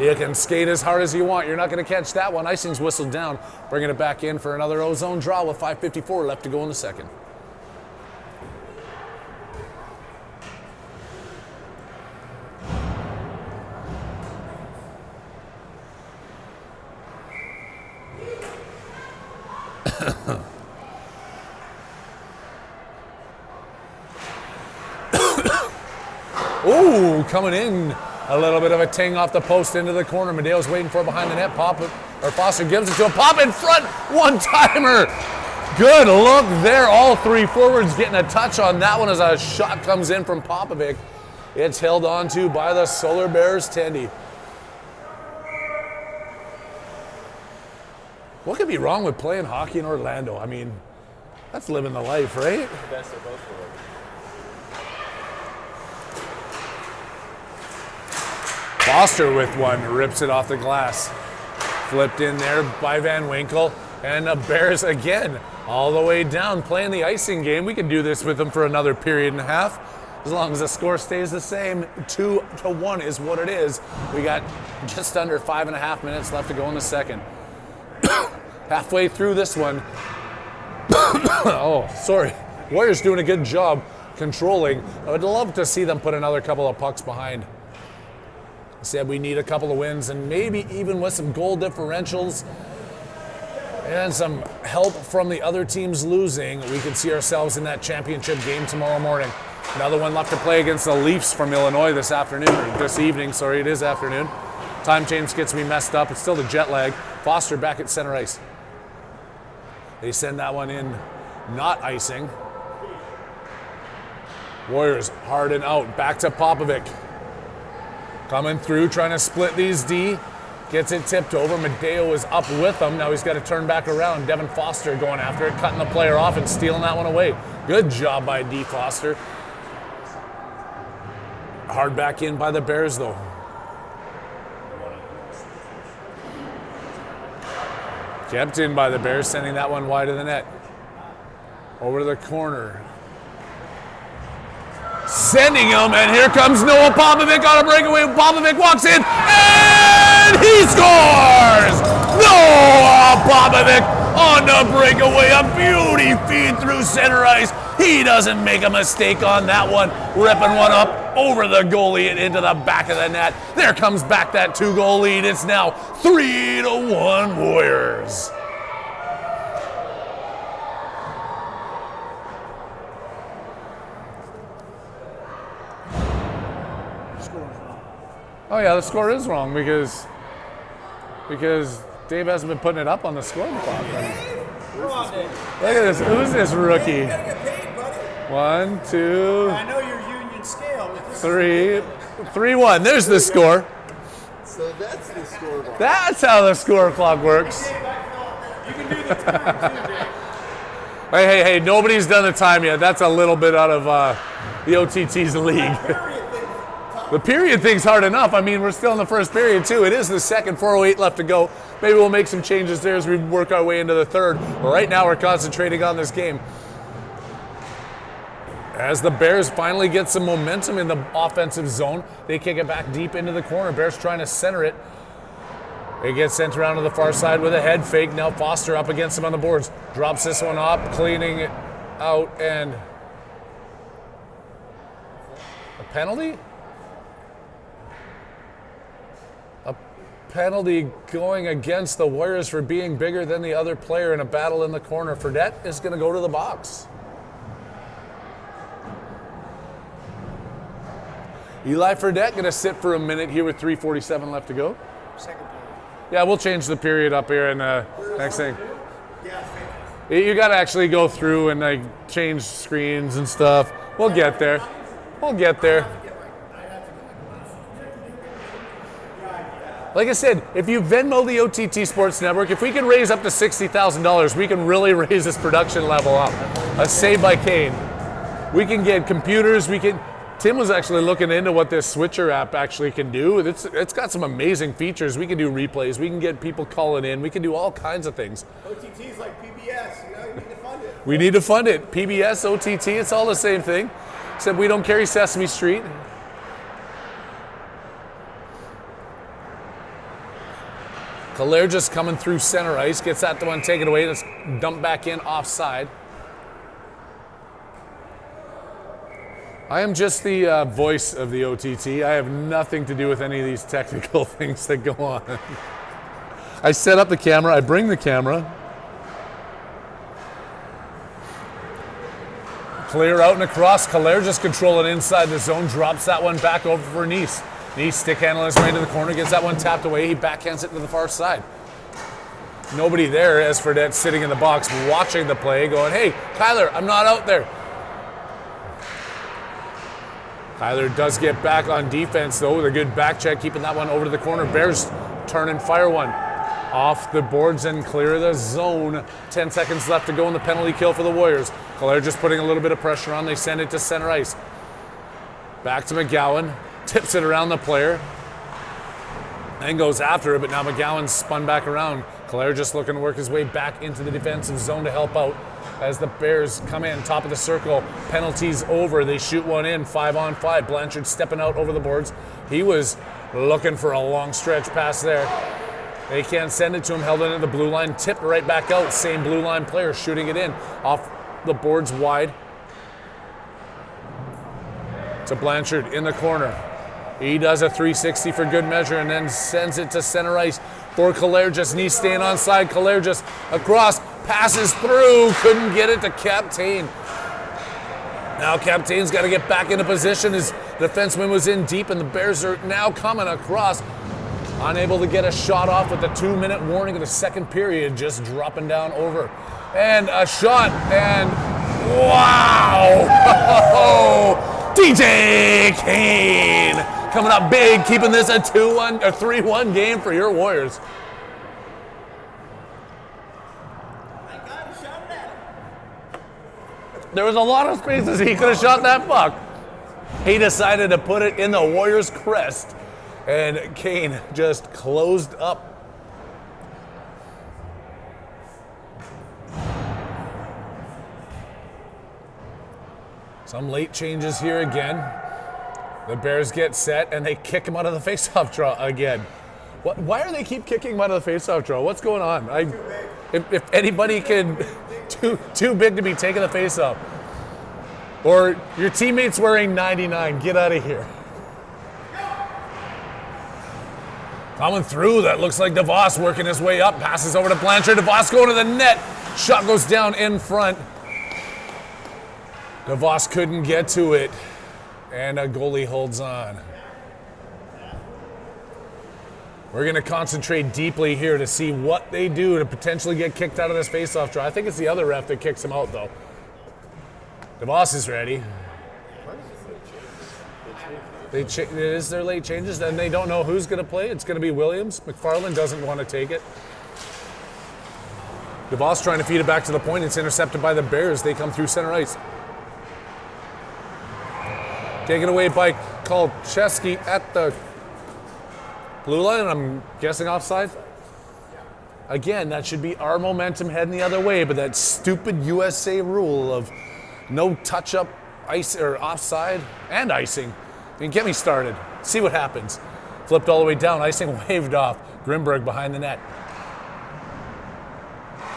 You can skate as hard as you want. You're not going to catch that one. Icing's whistled down. Bringing it back in for another ozone draw with 5:54 left to go in the second. Ooh, coming in. A little bit of a ting off the post into the corner. Medeo's waiting for it behind the net. Foster gives it to him. Pop in front. One-timer. Good look there. All 3 forwards getting a touch on that one as a shot comes in from Popovic. It's held on to by the Solar Bears, Tandy. What could be wrong with playing hockey in Orlando? I mean, that's living the life, right? The best of both worlds. Foster with one, rips it off the glass. Flipped in there by Van Winkle. And the Bears again, all the way down, playing the icing game. We can do this with them for another period and a half, as long as the score stays the same. 2-1 is what it is. We got just under 5.5 minutes left to go in the second. Halfway through this one. Oh, sorry. Warriors doing a good job controlling. I would love to see them put another couple of pucks behind. Said we need a couple of wins, and maybe even with some goal differentials and some help from the other teams losing, we could see ourselves in that championship game tomorrow morning. Another one left to play against the Leafs from Illinois this afternoon, or this evening, sorry, it is afternoon. Time change gets me messed up. It's still the jet lag. Foster back at center ice. They send that one in, not icing. Warriors hard and out, back to Popovic. Coming through, trying to split these D. Gets it tipped over. Medeo is up with him. Now he's got to turn back around. Devin Foster going after it, cutting the player off and stealing that one away. Good job by D. Foster. Hard back in by the Bears, though. Kept in by the Bears, sending that one wide of the net. Over to the corner. Sending him, and here comes Noah Popovic on a breakaway. Popovic walks in, and he scores! Noah Popovic on the breakaway. A beauty feed through center ice. He doesn't make a mistake on that one. Ripping one up over the goalie and into the back of the net. There comes back that 2-goal lead. It's now 3-1 Warriors. Oh yeah, the score is wrong because Dave hasn't been putting it up on the score clock. Come on, Dave. Look at this. Who's this rookie? You gotta get paid, buddy. 1, 2, I know your union scale. But this 3, 3-1. There's the score. So that's the scoreboard. That's how the score clock works. you can do the time too, Dave. Hey, nobody's done the time yet. That's a little bit out of the OTT's league. The period thing's hard enough. I mean, we're still in the first period, too. It is the second, 4:08 left to go. Maybe we'll make some changes there as we work our way into the third. But right now, we're concentrating on this game. As the Bears finally get some momentum in the offensive zone, they kick it back deep into the corner. Bears trying to center it. It gets sent around to the far side with a head fake. Now Foster up against him on the boards. Drops this one up, cleaning it out, and a penalty? Penalty going against the Warriors for being bigger than the other player in a battle in the corner. Fredette is going to go to the box. Eli Fredette going to sit for a minute here with 3:47 left to go. Second period. Yeah, we'll change the period up here in the next thing. You got to actually go through and like change screens and stuff. We'll get there. We'll get there. Like I said, if you Venmo the OTT Sports Network, if we can raise up to $60,000, we can really raise this production level up. A Save by Kane. We can get computers. Tim was actually looking into what this Switcher app actually can do. It's got some amazing features. We can do replays. We can get people calling in. We can do all kinds of things. OTT's like PBS, you know, you need to fund it. We need to fund it. PBS, OTT, it's all the same thing. Except we don't carry Sesame Street. Kalair just coming through center ice, gets that one taken away, it's dumped back in offside. I am just the voice of the OTT. I have nothing to do with any of these technical things that go on. I set up the camera, I bring the camera. Clear out and across, Kalair just controlling inside the zone, drops that one back over for Nice. Nice stick handling his way into the corner, gets that one tapped away, he backhands it to the far side. Nobody there as Fredette sitting in the box watching the play going, hey, Kyler, I'm not out there. Kyler does get back on defense though with a good back check, keeping that one over to the corner. Bears turn and fire one. Off the boards and clear the zone. 10 seconds left to go in the penalty kill for the Warriors. Kalair just putting a little bit of pressure on. They send it to center ice. Back to McGowan. Tips it around the player. And goes after it, but now McGowan's spun back around. Kalair just looking to work his way back into the defensive zone to help out as the Bears come in, top of the circle. Penalties over. They shoot one in, 5-on-5. Blanchard stepping out over the boards. He was looking for a long stretch pass there. They can't send it to him, held it at the blue line, tipped right back out. Same blue line player shooting it in off the boards wide. To Blanchard in the corner. He does a 360 for good measure and then sends it to center ice for Kalair. Just Nice staying on side. Kalair just across, passes through, couldn't get it to Captain. Now Captain's got to get back into position. His defenseman was in deep and the Bears are now coming across. Unable to get a shot off with the 2-minute warning of the second period, just dropping down over. And a shot, and wow! DJ Kane coming up big, keeping this a 2-1 or 3-1 game for your Warriors. There was a lot of spaces he could have shot that puck. He decided to put it in the Warriors' crest. And Kane just closed up. Some late changes here again. The Bears get set and they kick him out of the faceoff draw again. Why are they keep kicking him out of the faceoff draw? What's going on? If anybody can, too big to be taking the faceoff. Or your teammate's wearing 99. Get out of here. Coming through, that looks like DeVos working his way up. Passes over to Blanchard. DeVos going to the net. Shot goes down in front. DeVos couldn't get to it. And a goalie holds on. We're going to concentrate deeply here to see what they do to potentially get kicked out of this faceoff draw. I think it's the other ref that kicks him out, though. DeVos is ready. It is their late changes, and they don't know who's going to play. It's going to be Williams. McFarland doesn't want to take it. DeVos trying to feed it back to the point. It's intercepted by the Bears. They come through center ice. Taken away by Kolcheski at the blue line, I'm guessing offside. Again, that should be our momentum heading the other way, but that stupid USA rule of no touch-up, ice or offside, and icing. I mean, get me started. See what happens. Flipped all the way down. Icing waved off. Grimberg behind the net.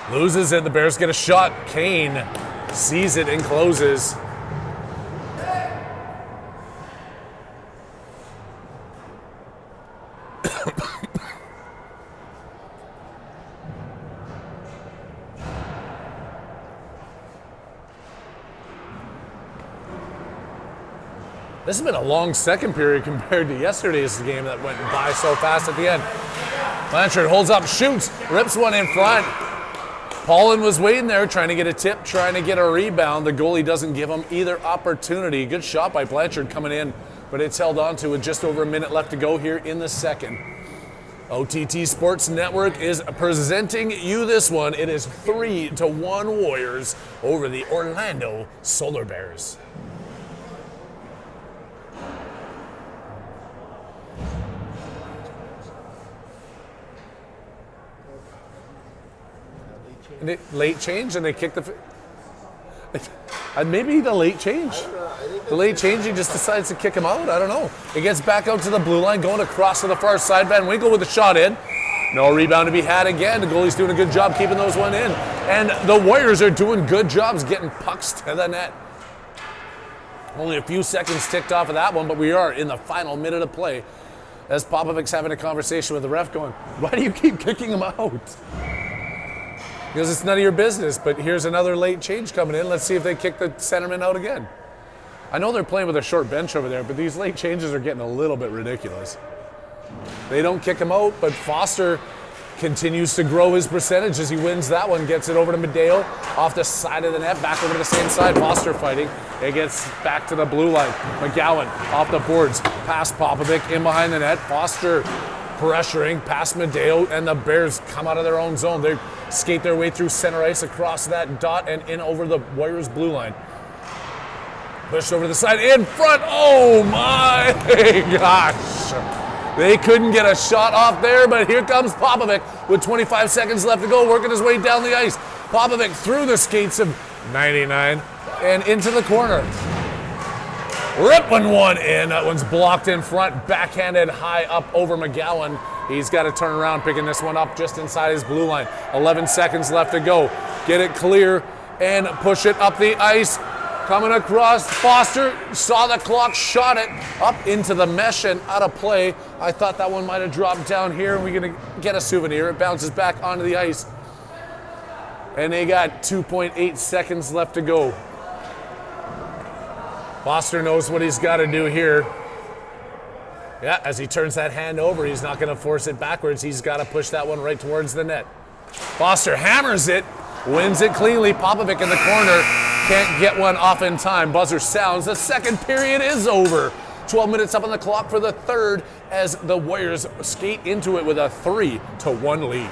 Loses it. The Bears get a shot. Kane sees it and closes. This has been a long second period compared to yesterday's game that went by so fast at the end. Blanchard holds up, shoots, rips one in front. Paulin was waiting there, trying to get a tip, trying to get a rebound. The goalie doesn't give him either opportunity. Good shot by Blanchard coming in, but it's held on to with just over a minute left to go here in the second. OTT Sports Network is presenting you this one. It is 3-1 Warriors over the Orlando Solar Bears. And late change, and they kick the. Maybe the late change. The late change, he just decides to kick him out. I don't know. It gets back out to the blue line, going across to the far side. Van Winkle with the shot in. No rebound to be had again. The goalie's doing a good job keeping those one in. And the Warriors are doing good jobs getting pucks to the net. Only a few seconds ticked off of that one, but we are in the final minute of play as Popovic's having a conversation with the ref going, why do you keep kicking him out? Because it's none of your business, but here's another late change coming in. Let's see if they kick the centerman out again. I know they're playing with a short bench over there, but these late changes are getting a little bit ridiculous. They don't kick him out, but Foster continues to grow his percentage as he wins that one, gets it over to Medeo, off the side of the net, back over to the same side. Foster fighting. It gets back to the blue line. McGowan off the boards, past Popovic, in behind the net. Foster pressuring past Medeo, and the Bears come out of their own zone. They skate their way through center ice across that dot and in over the Warriors blue line. Pushed over to the side, in front. Oh my gosh. They couldn't get a shot off there, but here comes Popovic with 25 seconds left to go, working his way down the ice. Popovic through the skates of 99 and into the corner. Ripping one in. That one's blocked in front, backhanded high up over McGowan. He's got to turn around, picking this one up just inside his blue line. 11 seconds left to go. Get it clear and push it up the ice. Coming across, Foster saw the clock, shot it up into the mesh and out of play. I thought that one might have dropped down here, and we're going to get a souvenir. It bounces back onto the ice. And they got 2.8 seconds left to go. Foster knows what he's got to do here. Yeah, as he turns that hand over, he's not going to force it backwards. He's got to push that one right towards the net. Foster hammers it, wins it cleanly. Popovic in the corner, can't get one off in time. Buzzer sounds. The second period is over. 12 minutes up on the clock for the third as the Warriors skate into it with a 3-1 lead.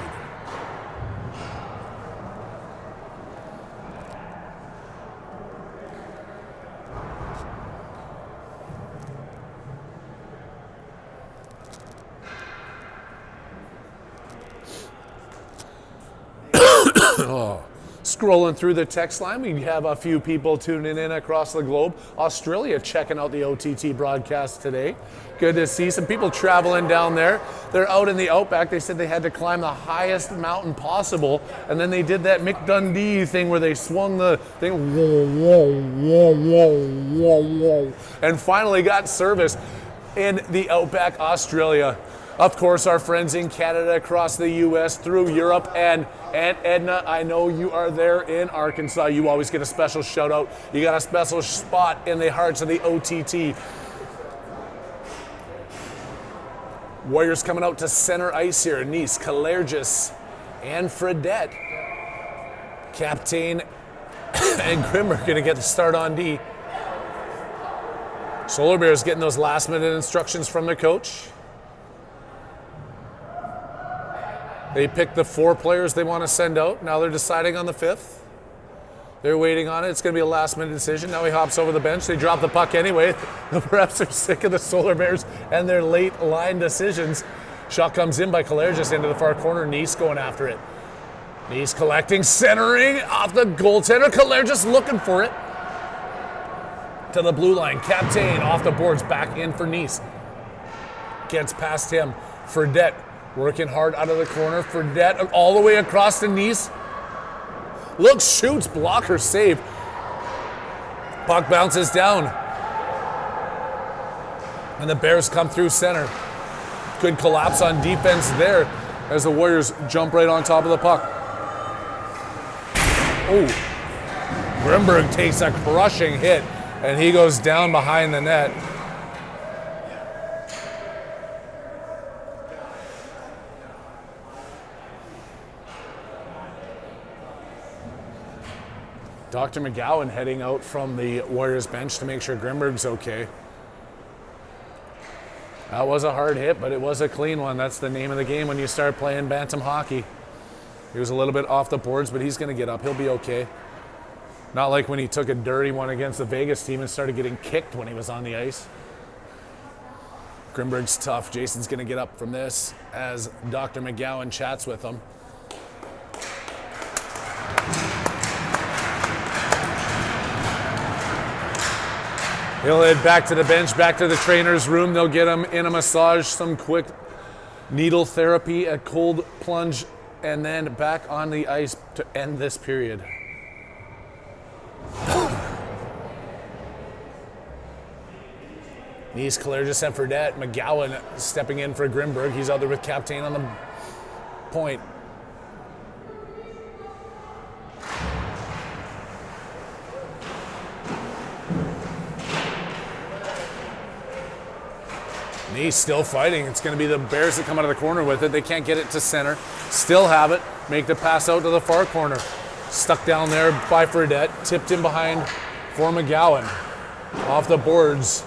Scrolling through the text line, we have a few people tuning in across the globe. Australia checking out the OTT broadcast today. Good to see some people traveling down there. They're out in the outback. They said they had to climb the highest mountain possible, and then they did that Mick Dundee thing where they swung the thing, whoa, whoa, whoa, whoa, whoa, whoa, and finally got service in the outback, Australia. Of course, our friends in Canada, across the U.S., through Europe, and Aunt Edna, I know you are there in Arkansas. You always get a special shout out. You got a special spot in the hearts of the OTT. Warriors coming out to center ice here. Nice, Kalergis, and Fredette. Captain and Grimmer going to get the start on D. Solar Bears getting those last minute instructions from their coach. They picked the 4 players they want to send out. Now they're deciding on the 5th. They're waiting on it. It's going to be a last-minute decision. Now he hops over the bench. They drop the puck anyway. The refs are sick of the Solar Bears and their late line decisions. Shot comes in by Kalergis into the far corner. Nice going after it. Nice collecting, centering off the goaltender. Kalergis looking for it. To the blue line. Captain off the boards. Back in for Nice. Gets past him. Fredette working hard out of the corner. Fredette all the way across to Nice. Looks, shoots, blocker save. Puck bounces down. And the Bears come through center. Good collapse on defense there as the Warriors jump right on top of the puck. Oh, Grimberg takes a crushing hit and he goes down behind the net. Dr. McGowan heading out from the Warriors bench to make sure Grimberg's okay. That was a hard hit, but it was a clean one. That's the name of the game when you start playing Bantam hockey. He was a little bit off the boards, but he's going to get up. He'll be okay. Not like when he took a dirty one against the Vegas team and started getting kicked when he was on the ice. Grimberg's tough. Jason's going to get up from this as Dr. McGowan chats with him. He'll head back to the bench, back to the trainer's room. They'll get him in a massage, some quick needle therapy, a cold plunge, and then back on the ice to end this period. Nice, Kalergis and Fredette. McGowan stepping in for Grimberg. He's out there with Captain on the point. He's still fighting. It's going to be the Bears that come out of the corner with it. They can't get it to center. Still have it. Make the pass out to the far corner. Stuck down there by Fredette. Tipped in behind for McGowan. Off the boards.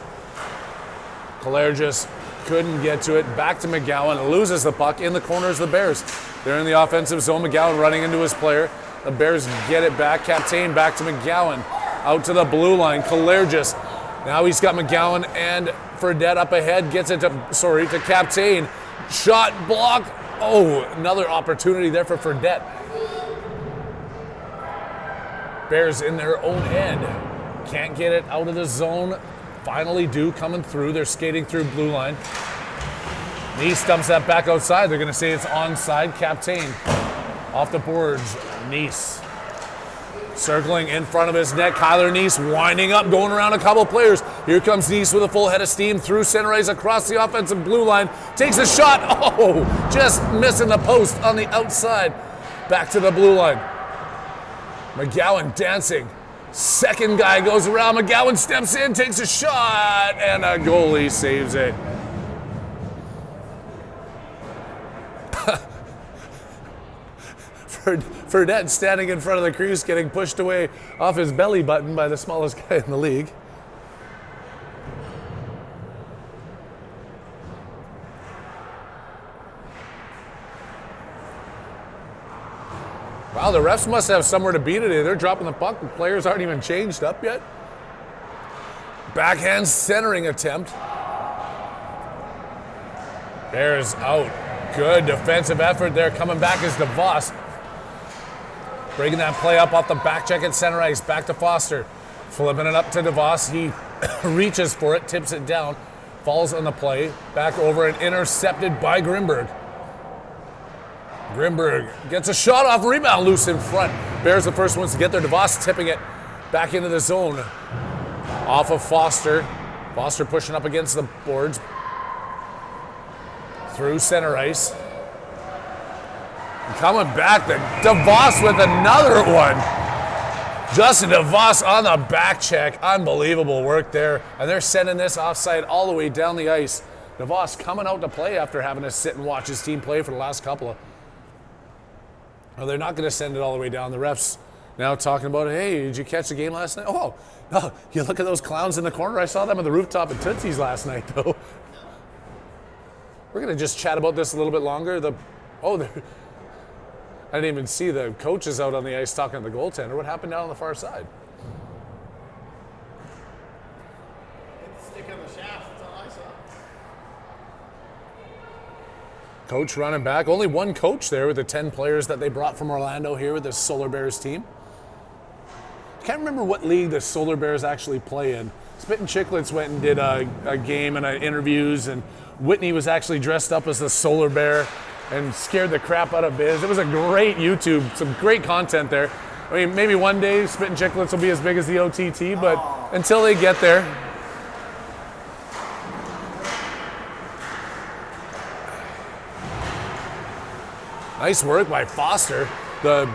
Kalergis couldn't get to it. Back to McGowan. Loses the puck in the corners of the Bears. They're in the offensive zone. McGowan running into his player. The Bears get it back. Captain back to McGowan. Out to the blue line. Kalergis. Now he's got McGowan and Fredette up ahead. Gets it to Captain. Shot block. Oh, another opportunity there for Fredette. Bears in their own end. Can't get it out of the zone. Finally do coming through. They're skating through blue line. Nice dumps that back outside. They're going to say it's onside. Captain off the boards. Nice. Circling in front of his net, Kyler Nice winding up, going around a couple players. Here comes Nice with a full head of steam through center ice across the offensive blue line. Takes a shot. Oh, just missing the post on the outside. Back to the blue line. McGowan dancing. Second guy goes around. McGowan steps in, takes a shot, and a goalie saves it. Fredette standing in front of the crease, getting pushed away off his belly button by the smallest guy in the league. Wow, the refs must have somewhere to beat it in. They're dropping the puck. The players aren't even changed up yet. Backhand centering attempt. Bears out. Good defensive effort there. Coming back is DeVos. Breaking that play up off the back check at center ice. Back to Foster. Flipping it up to DeVos. He reaches for it, tips it down, falls on the play. Back over and intercepted by Grimberg. Grimberg gets a shot off, rebound loose in front. Bears the first ones to get there. DeVos tipping it back into the zone. Off of Foster. Foster pushing up against the boards. Through center ice. Coming back, DeVos with another one. Justin DeVos on the back check. Unbelievable work there. And they're sending this offside all the way down the ice. DeVos coming out to play after having to sit and watch his team play for the last couple of. Well, they're not going to send it all the way down. The refs now talking about, hey, did you catch the game last night? Oh, no, you look at those clowns in the corner. I saw them on the rooftop at Tootsie's last night, though. We're going to just chat about this a little bit longer. I didn't even see the coaches out on the ice talking to the goaltender. What happened down on the far side? Stick on the shaft, that's all I saw. Coach running back. Only one coach there with the 10 players that they brought from Orlando here with the Solar Bears team. I can't remember what league the Solar Bears actually play in. Spit and Chicklets went and did a game and interviews, and Whitney was actually dressed up as the Solar Bear and scared the crap out of Biz. It was a great YouTube, some great content there. I mean, maybe one day Spit and Chicklets will be as big as the OTT, but until they get there. Nice work by Foster. The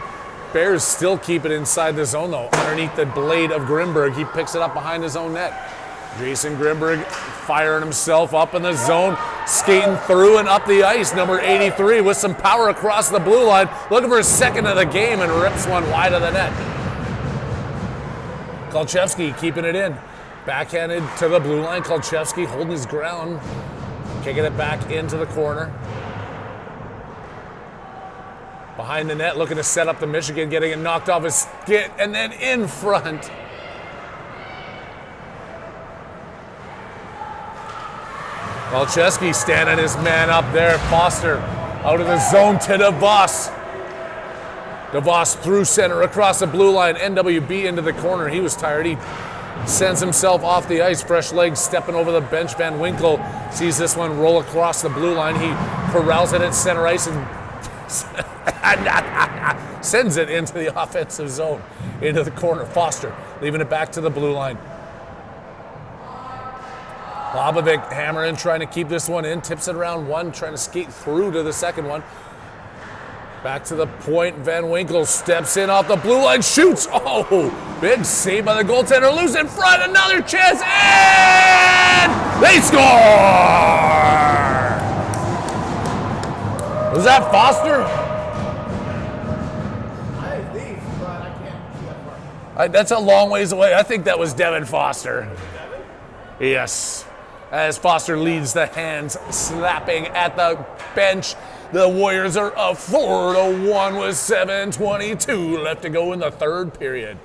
Bears still keep it inside the zone, though, underneath the blade of Grimberg. He picks it up behind his own net. Jason Grimberg firing himself up in the zone, skating through and up the ice. Number 83 with some power across the blue line, looking for his second of the game and rips one wide of the net. Kolchevsky keeping it in. Backhanded to the blue line. Kolchevsky holding his ground. Kicking it back into the corner. Behind the net, looking to set up the Michigan, getting it knocked off his skit, and then in front. Kolchevsky standing his man up there. Foster out of the zone to DeVos. DeVos through center across the blue line. NWB into the corner. He was tired. He sends himself off the ice. Fresh legs stepping over the bench. Van Winkle sees this one roll across the blue line. He corrals it at center ice and sends it into the offensive zone, into the corner. Foster leaving it back to the blue line. Bobovic hammering, trying to keep this one in. Tips it around one, trying to skate through to the second one. Back to the point. Van Winkle steps in off the blue line, shoots. Oh, big save by the goaltender. Loose in front, another chance, and they score! Was that Foster? I have these, but I can't see that far. That's a long ways away. I think that was Devin Foster. Yes. As Foster leads the hands slapping at the bench. The Warriors are up 4-1 with 7:22 left to go in the third period.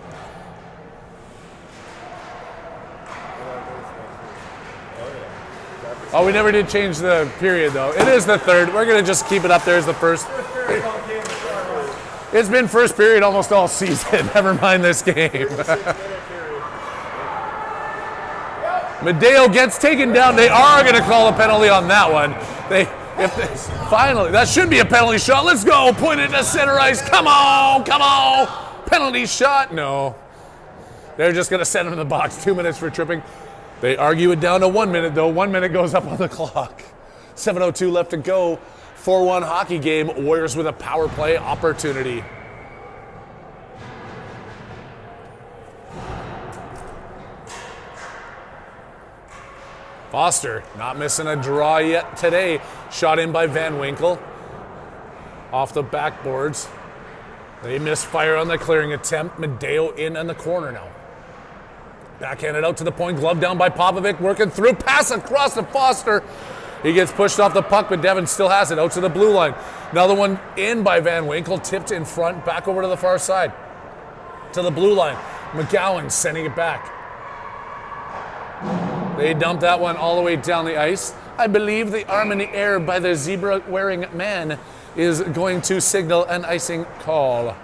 Oh, we never did change the period, though. It is the third. We're going to just keep it up there as the first. It's been first period almost all season. Never mind this game. Medeo gets taken down. They are going to call a penalty on that one. Finally, that should be a penalty shot. Let's go. Point it to center ice. Come on, come on. Penalty shot. No. They're just going to send him in the box. 2 minutes for tripping. They argue it down to 1 minute, though. 1 minute goes up on the clock. 7:02 left to go. 4-1 hockey game. Warriors with a power play opportunity. Foster not missing a draw yet today. Shot in by Van Winkle. Off the backboards. They misfire on the clearing attempt. Medeo in on the corner now. Backhanded out to the point. Glove down by Popovic. Working through. Pass across to Foster. He gets pushed off the puck, but Devin still has it. Out to the blue line. Another one in by Van Winkle. Tipped in front. Back over to the far side. To the blue line. McGowan sending it back. They dump that one all the way down the ice. I believe the arm in the air by the zebra-wearing man is going to signal an icing call.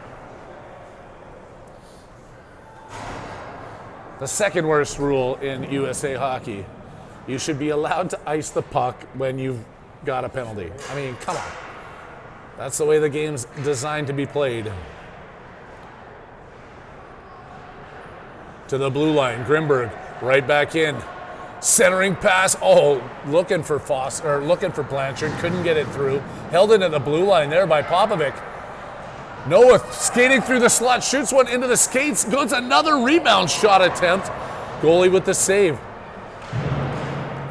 The second worst rule in USA hockey. You should be allowed to ice the puck when you've got a penalty. I mean, come on. That's the way the game's designed to be played. To the blue line, Grimberg right back in. Centering pass, looking for Foster, or looking for Blanchard, couldn't get it through. Held it at the blue line there by Popovic. Noah skating through the slot, shoots one into the skates, goes another rebound shot attempt. Goalie with the save.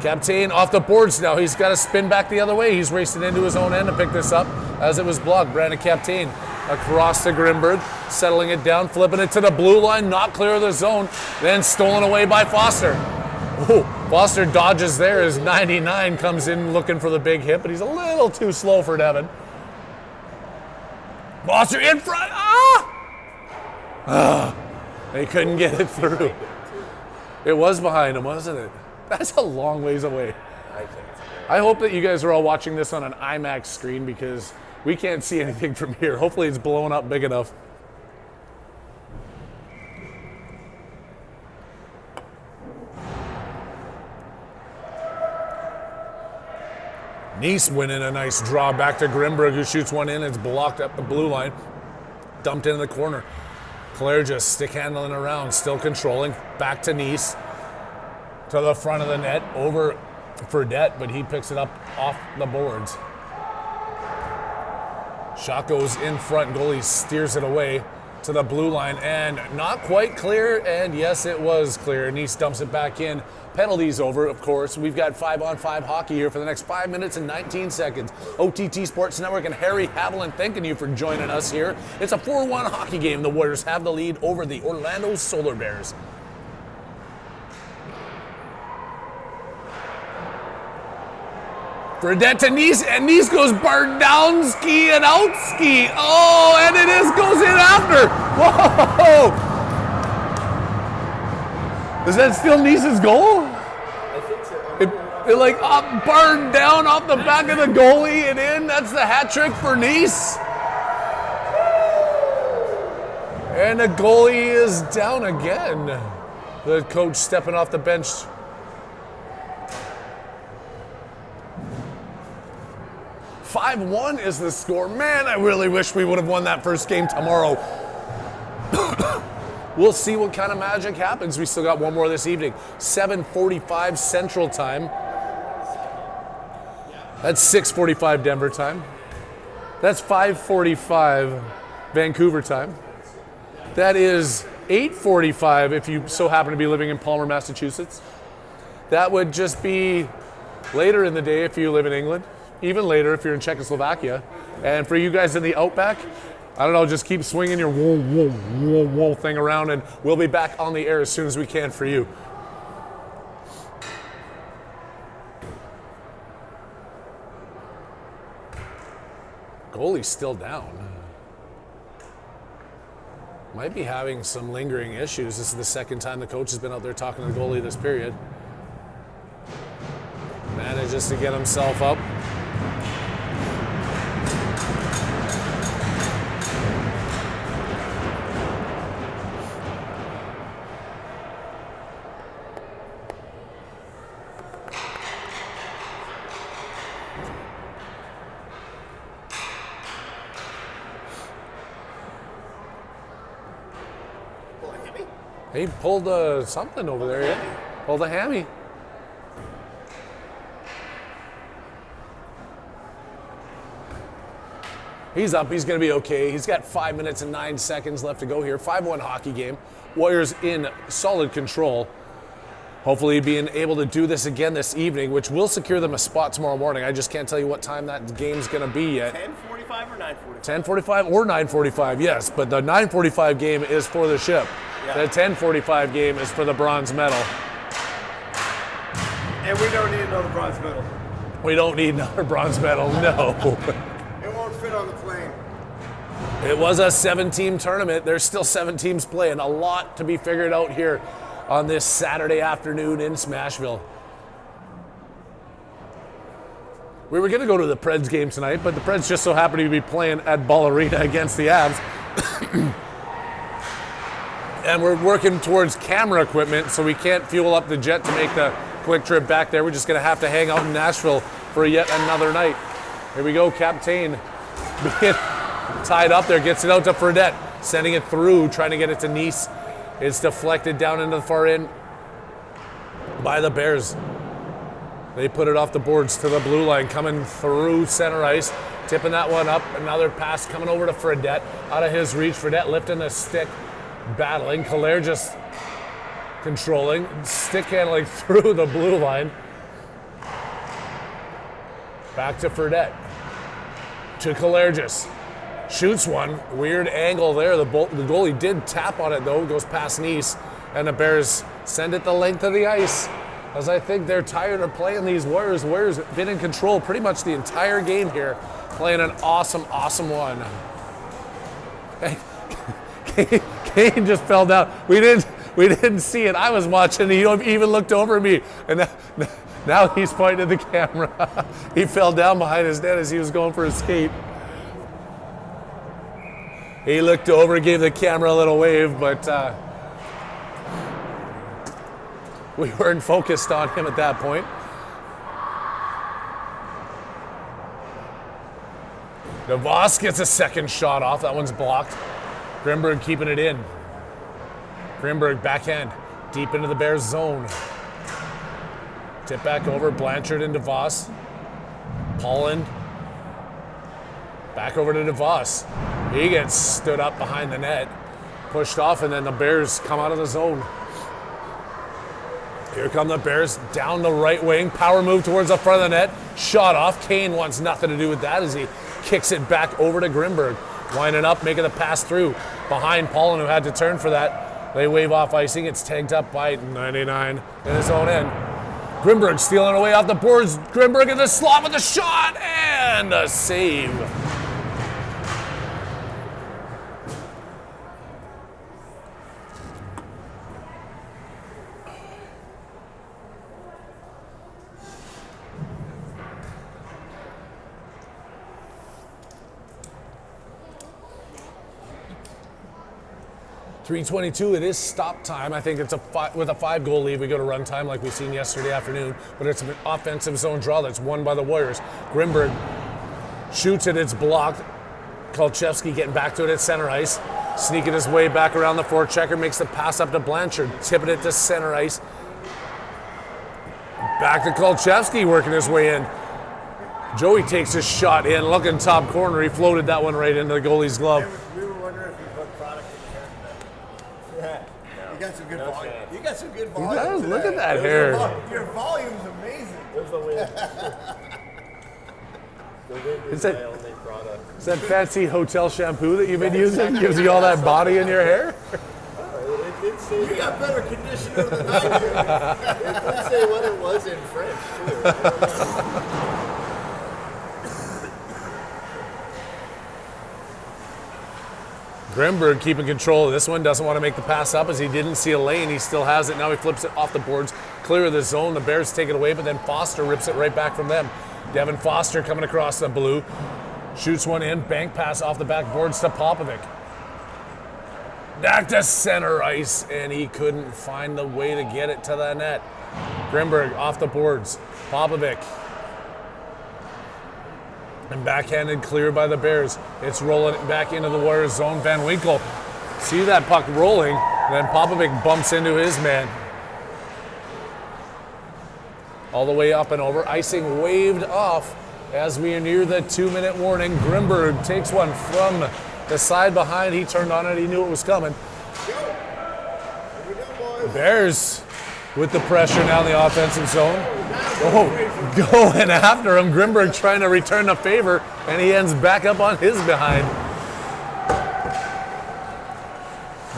Captain off the boards now. He's got to spin back the other way. He's racing into his own end to pick this up as it was blocked. Brandon Captain across to Grimberg, settling it down, flipping it to the blue line, not clear of the zone, then stolen away by Foster. Ooh, Foster dodges there as 99 comes in looking for the big hit, but he's a little too slow for Devin. Foster in front. They couldn't get it through. It was behind him, wasn't it? That's a long ways away. I hope that you guys are all watching this on an IMAX screen because we can't see anything from here. Hopefully it's blown up big enough. Nice winning a nice draw back to Grimberg, who shoots one in. It's blocked up the blue line. Dumped in the corner. Claire just stick handling around, still controlling. Back to Nice. To the front of the net. Over Fredette, but he picks it up off the boards. Shot goes in front. Goalie steers it away to the blue line. And not quite clear. And yes, it was clear. Nice dumps it back in. Penalties over, of course. We've got 5-on-5 hockey here for the next 5 minutes and 19 seconds. OTT Sports Network and Harry Haviland thanking you for joining us here. It's a 4-1 hockey game. The Warriors have the lead over the Orlando Solar Bears. Fredette to Nice, and Nice goes bar down ski and out ski. Oh, and it goes in after. Whoa! Is that still Nice's goal? I think so. It like up, barred down off the back of the goalie and in. That's the hat trick for Nice. And the goalie is down again. The coach stepping off the bench. "5-1 is the score. Man, I really wish we would have won that first game tomorrow. We'll see what kind of magic happens. We still got one more this evening. 7:45 Central Time. That's 6:45 Denver time. That's 5:45 Vancouver time. That is 8:45 if you so happen to be living in Palmer, Massachusetts. That would just be later in the day if you live in England. Even later if you're in Czechoslovakia. And for you guys in the Outback, I don't know, just keep swinging your whoa, whoa, whoa, whoa thing around, and we'll be back on the air as soon as we can for you. Goalie's still down. Might be having some lingering issues. This is the second time the coach has been out there talking to the goalie this period. Manages to get himself up. He pulled something over there, yeah. Pulled a hammy. He's up, he's gonna be okay. He's got 5 minutes and 9 seconds left to go here. 5-1 hockey game. Warriors in solid control. Hopefully being able to do this again this evening, which will secure them a spot tomorrow morning. I just can't tell you what time that game's gonna be yet. 10:45 or 9:45? 10:45 or 9:45, yes. But the 9:45 game is for the ship. Yeah. The 10:45 game is for the bronze medal. And we don't need another bronze medal. We don't need another bronze medal, no. It won't fit on the plane. It was a 7-team tournament. There's still 7 teams playing. A lot to be figured out here on this Saturday afternoon in Smashville. We were going to go to the Preds game tonight, but the Preds just so happen to be playing at Ball Arena against the Avs. And we're working towards camera equipment, so we can't fuel up the jet to make the quick trip back there. We're just going to have to hang out in Nashville for yet another night. Here we go, Captain being tied up there, gets it out to Fredette, sending it through, trying to get it to Nice. It's deflected down into the far end by the Bears. They put it off the boards to the blue line, coming through center ice, tipping that one up. Another pass coming over to Fredette, out of his reach. Fredette lifting the stick, battling. Kalair just controlling, stick handling through the blue line. Back to Fredette. To Kalergis. Shoots one. Weird angle there. The goalie did tap on it, though. Goes past Nice. And the Bears send it the length of the ice. As I think they're tired of playing these Warriors. Warriors have been in control pretty much the entire game here. Playing an awesome, awesome one. Kane just fell down. We didn't see it. I was watching. He even looked over at me. And now he's pointing at the camera. He fell down behind his net as he was going for a skate. He looked over, gave the camera a little wave, but we weren't focused on him at that point. DeVos gets a second shot off. That one's blocked. Grimberg keeping it in. Grimberg backhand, deep into the Bears zone. Tip back over, Blanchard and DeVos. Polland. Back over to DeVos. He gets stood up behind the net, pushed off, and then the Bears come out of the zone. Here come the Bears down the right wing. Power move towards the front of the net. Shot off. Kane wants nothing to do with that as he kicks it back over to Grimberg. Winding up, making the pass through behind Polland, who had to turn for that. They wave off icing. It's tagged up by 99 in his own end. Grimberg stealing away off the boards. Grimberg in the slot with a shot and a save. .322, it is stop time. I think it's with a 5-goal lead, we go to run time like we've seen yesterday afternoon, but it's an offensive zone draw that's won by the Warriors. Grimberg shoots it, it's blocked. Kolchevsky getting back to it at center ice, sneaking his way back around the forechecker, makes the pass up to Blanchard, tipping it to center ice. Back to Kolchevsky working his way in. Joey takes a shot in, looking top corner. He floated that one right into the goalie's glove. We were wondering if you put product in the hair. Yeah. You got some good volume. You got some good volume. Does, today. look at that hair. Your volume's amazing. There's the wind. The wind is my only product. Is that fancy hotel shampoo that you've been using? Gives you all that body in your hair? It did say You got better conditioner than I do. it did say what it was in French too. Grimberg keeping control of this one. Doesn't want to make the pass up as he didn't see a lane. He still has it. Now he flips it off the boards. Clear of the zone. The Bears take it away, but then Foster rips it right back from them. Devin Foster coming across the blue. Shoots one in. Bank pass off the back boards to Popovic. Back to center ice, and he couldn't find the way to get it to the net. Grimberg off the boards. Popovic. And backhanded clear by the Bears. It's rolling back into the Warriors zone. Van Winkle, see that puck rolling, and then Popovic bumps into his man. All the way up and over. Icing waved off as we near the 2-minute warning. Grimberg takes one from the side behind. He turned on it. He knew it was coming. Bears with the pressure now in the offensive zone. Oh, going after him. Grimberg trying to return the favor, and he ends back up on his behind.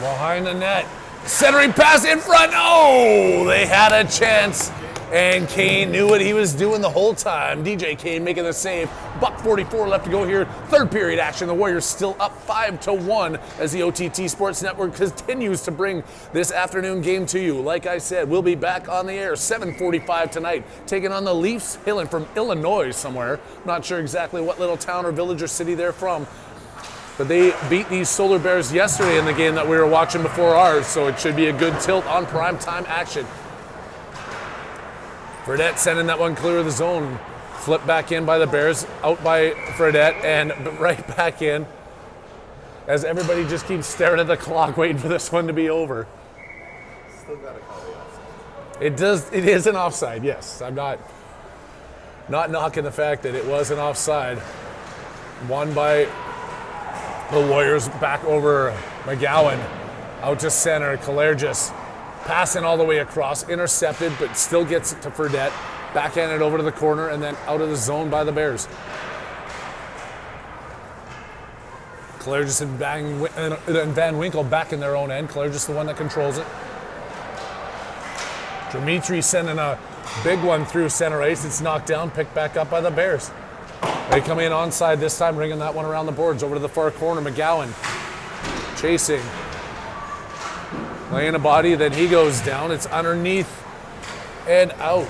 Behind the net. Centering pass in front. Oh, they had a chance. And Kane knew what he was doing the whole time. DJ Kane making the save. $1:44 left to go here. Third period action. The Warriors still up 5-1 as the OTT Sports Network continues to bring this afternoon game to you. Like I said, we'll be back on the air 7:45 tonight, taking on the Leafs, hailing from Illinois somewhere. Not sure exactly what little town or village or city they're from. But they beat these Solar Bears yesterday in the game that we were watching before ours, so it should be a good tilt on primetime action. Fredette sending that one clear of the zone. Flipped back in by the Bears, out by Fredette, and right back in as everybody just keeps staring at the clock waiting for this one to be over. Still got to call the offside. It is an offside, yes. I'm not knocking the fact that it was an offside. Won by the Warriors back over McGowan. Out to center, Kalergis. Passing all the way across, intercepted, but still gets it to Fredette. Backhanded over to the corner and then out of the zone by the Bears. Kalergis and Van Winkle back in their own end. Kalergis the one that controls it. Dimitri sending a big one through center ice. It's knocked down, picked back up by the Bears. They come in onside this time, ringing that one around the boards. Over to the far corner, McGowan chasing. Laying a body, then he goes down. It's underneath and out.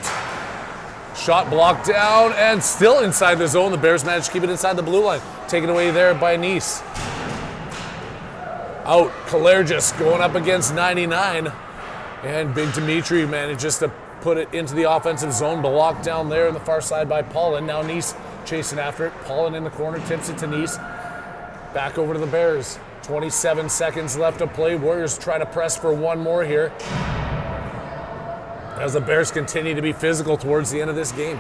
Shot blocked down and still inside the zone. The Bears managed to keep it inside the blue line. Taken away there by Nice. Out, Kalergis going up against 99. And Big Dimitri manages to put it into the offensive zone. Blocked down there on the far side by Paulin. Now Nice chasing after it. Paulin in the corner, tips it to Nice. Back over to the Bears. 27 seconds left to play. Warriors try to press for one more here as the Bears continue to be physical towards the end of this game.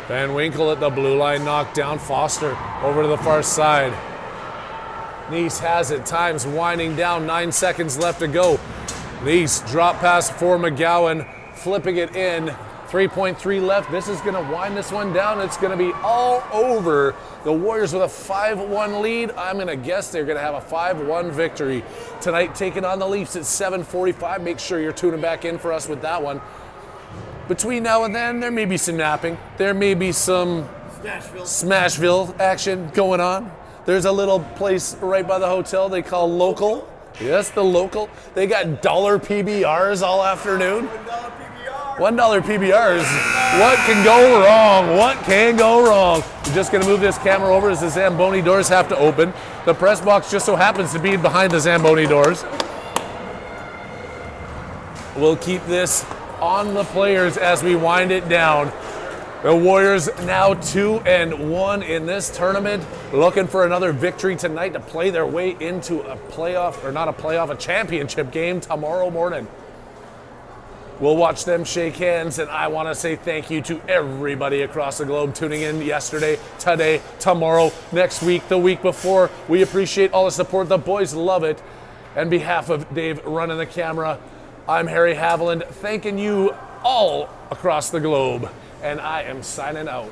Van Winkle at the blue line, knocked down. Foster over to the far side. Nice has it. Time's winding down. 9 seconds left to go. Nice drop pass for McGowan, flipping it in 3.3 left. This is going to wind this one down. It's going to be all over. The Warriors with a 5-1 lead. I'm going to guess they're going to have a 5-1 victory tonight, taking on the Leafs at 7:45. Make sure you're tuning back in for us with that one. Between now and then, there may be some napping. There may be some Smashville action going on. There's a little place right by the hotel they call Local. Yes, the Local. They got dollar PBRs all afternoon. $1 PBRs. What can go wrong? What can go wrong? We're just going to move this camera over as the Zamboni doors have to open. The press box just so happens to be behind the Zamboni doors. We'll keep this on the players as we wind it down. The Warriors now 2-1 in this tournament, looking for another victory tonight to play their way into a playoff, or not a playoff, a championship game tomorrow morning. We'll watch them shake hands, and I want to say thank you to everybody across the globe tuning in yesterday, today, tomorrow, next week, the week before. We appreciate all the support. The boys love it. On behalf of Dave running the camera, I'm Harry Haviland, thanking you all across the globe, and I am signing out.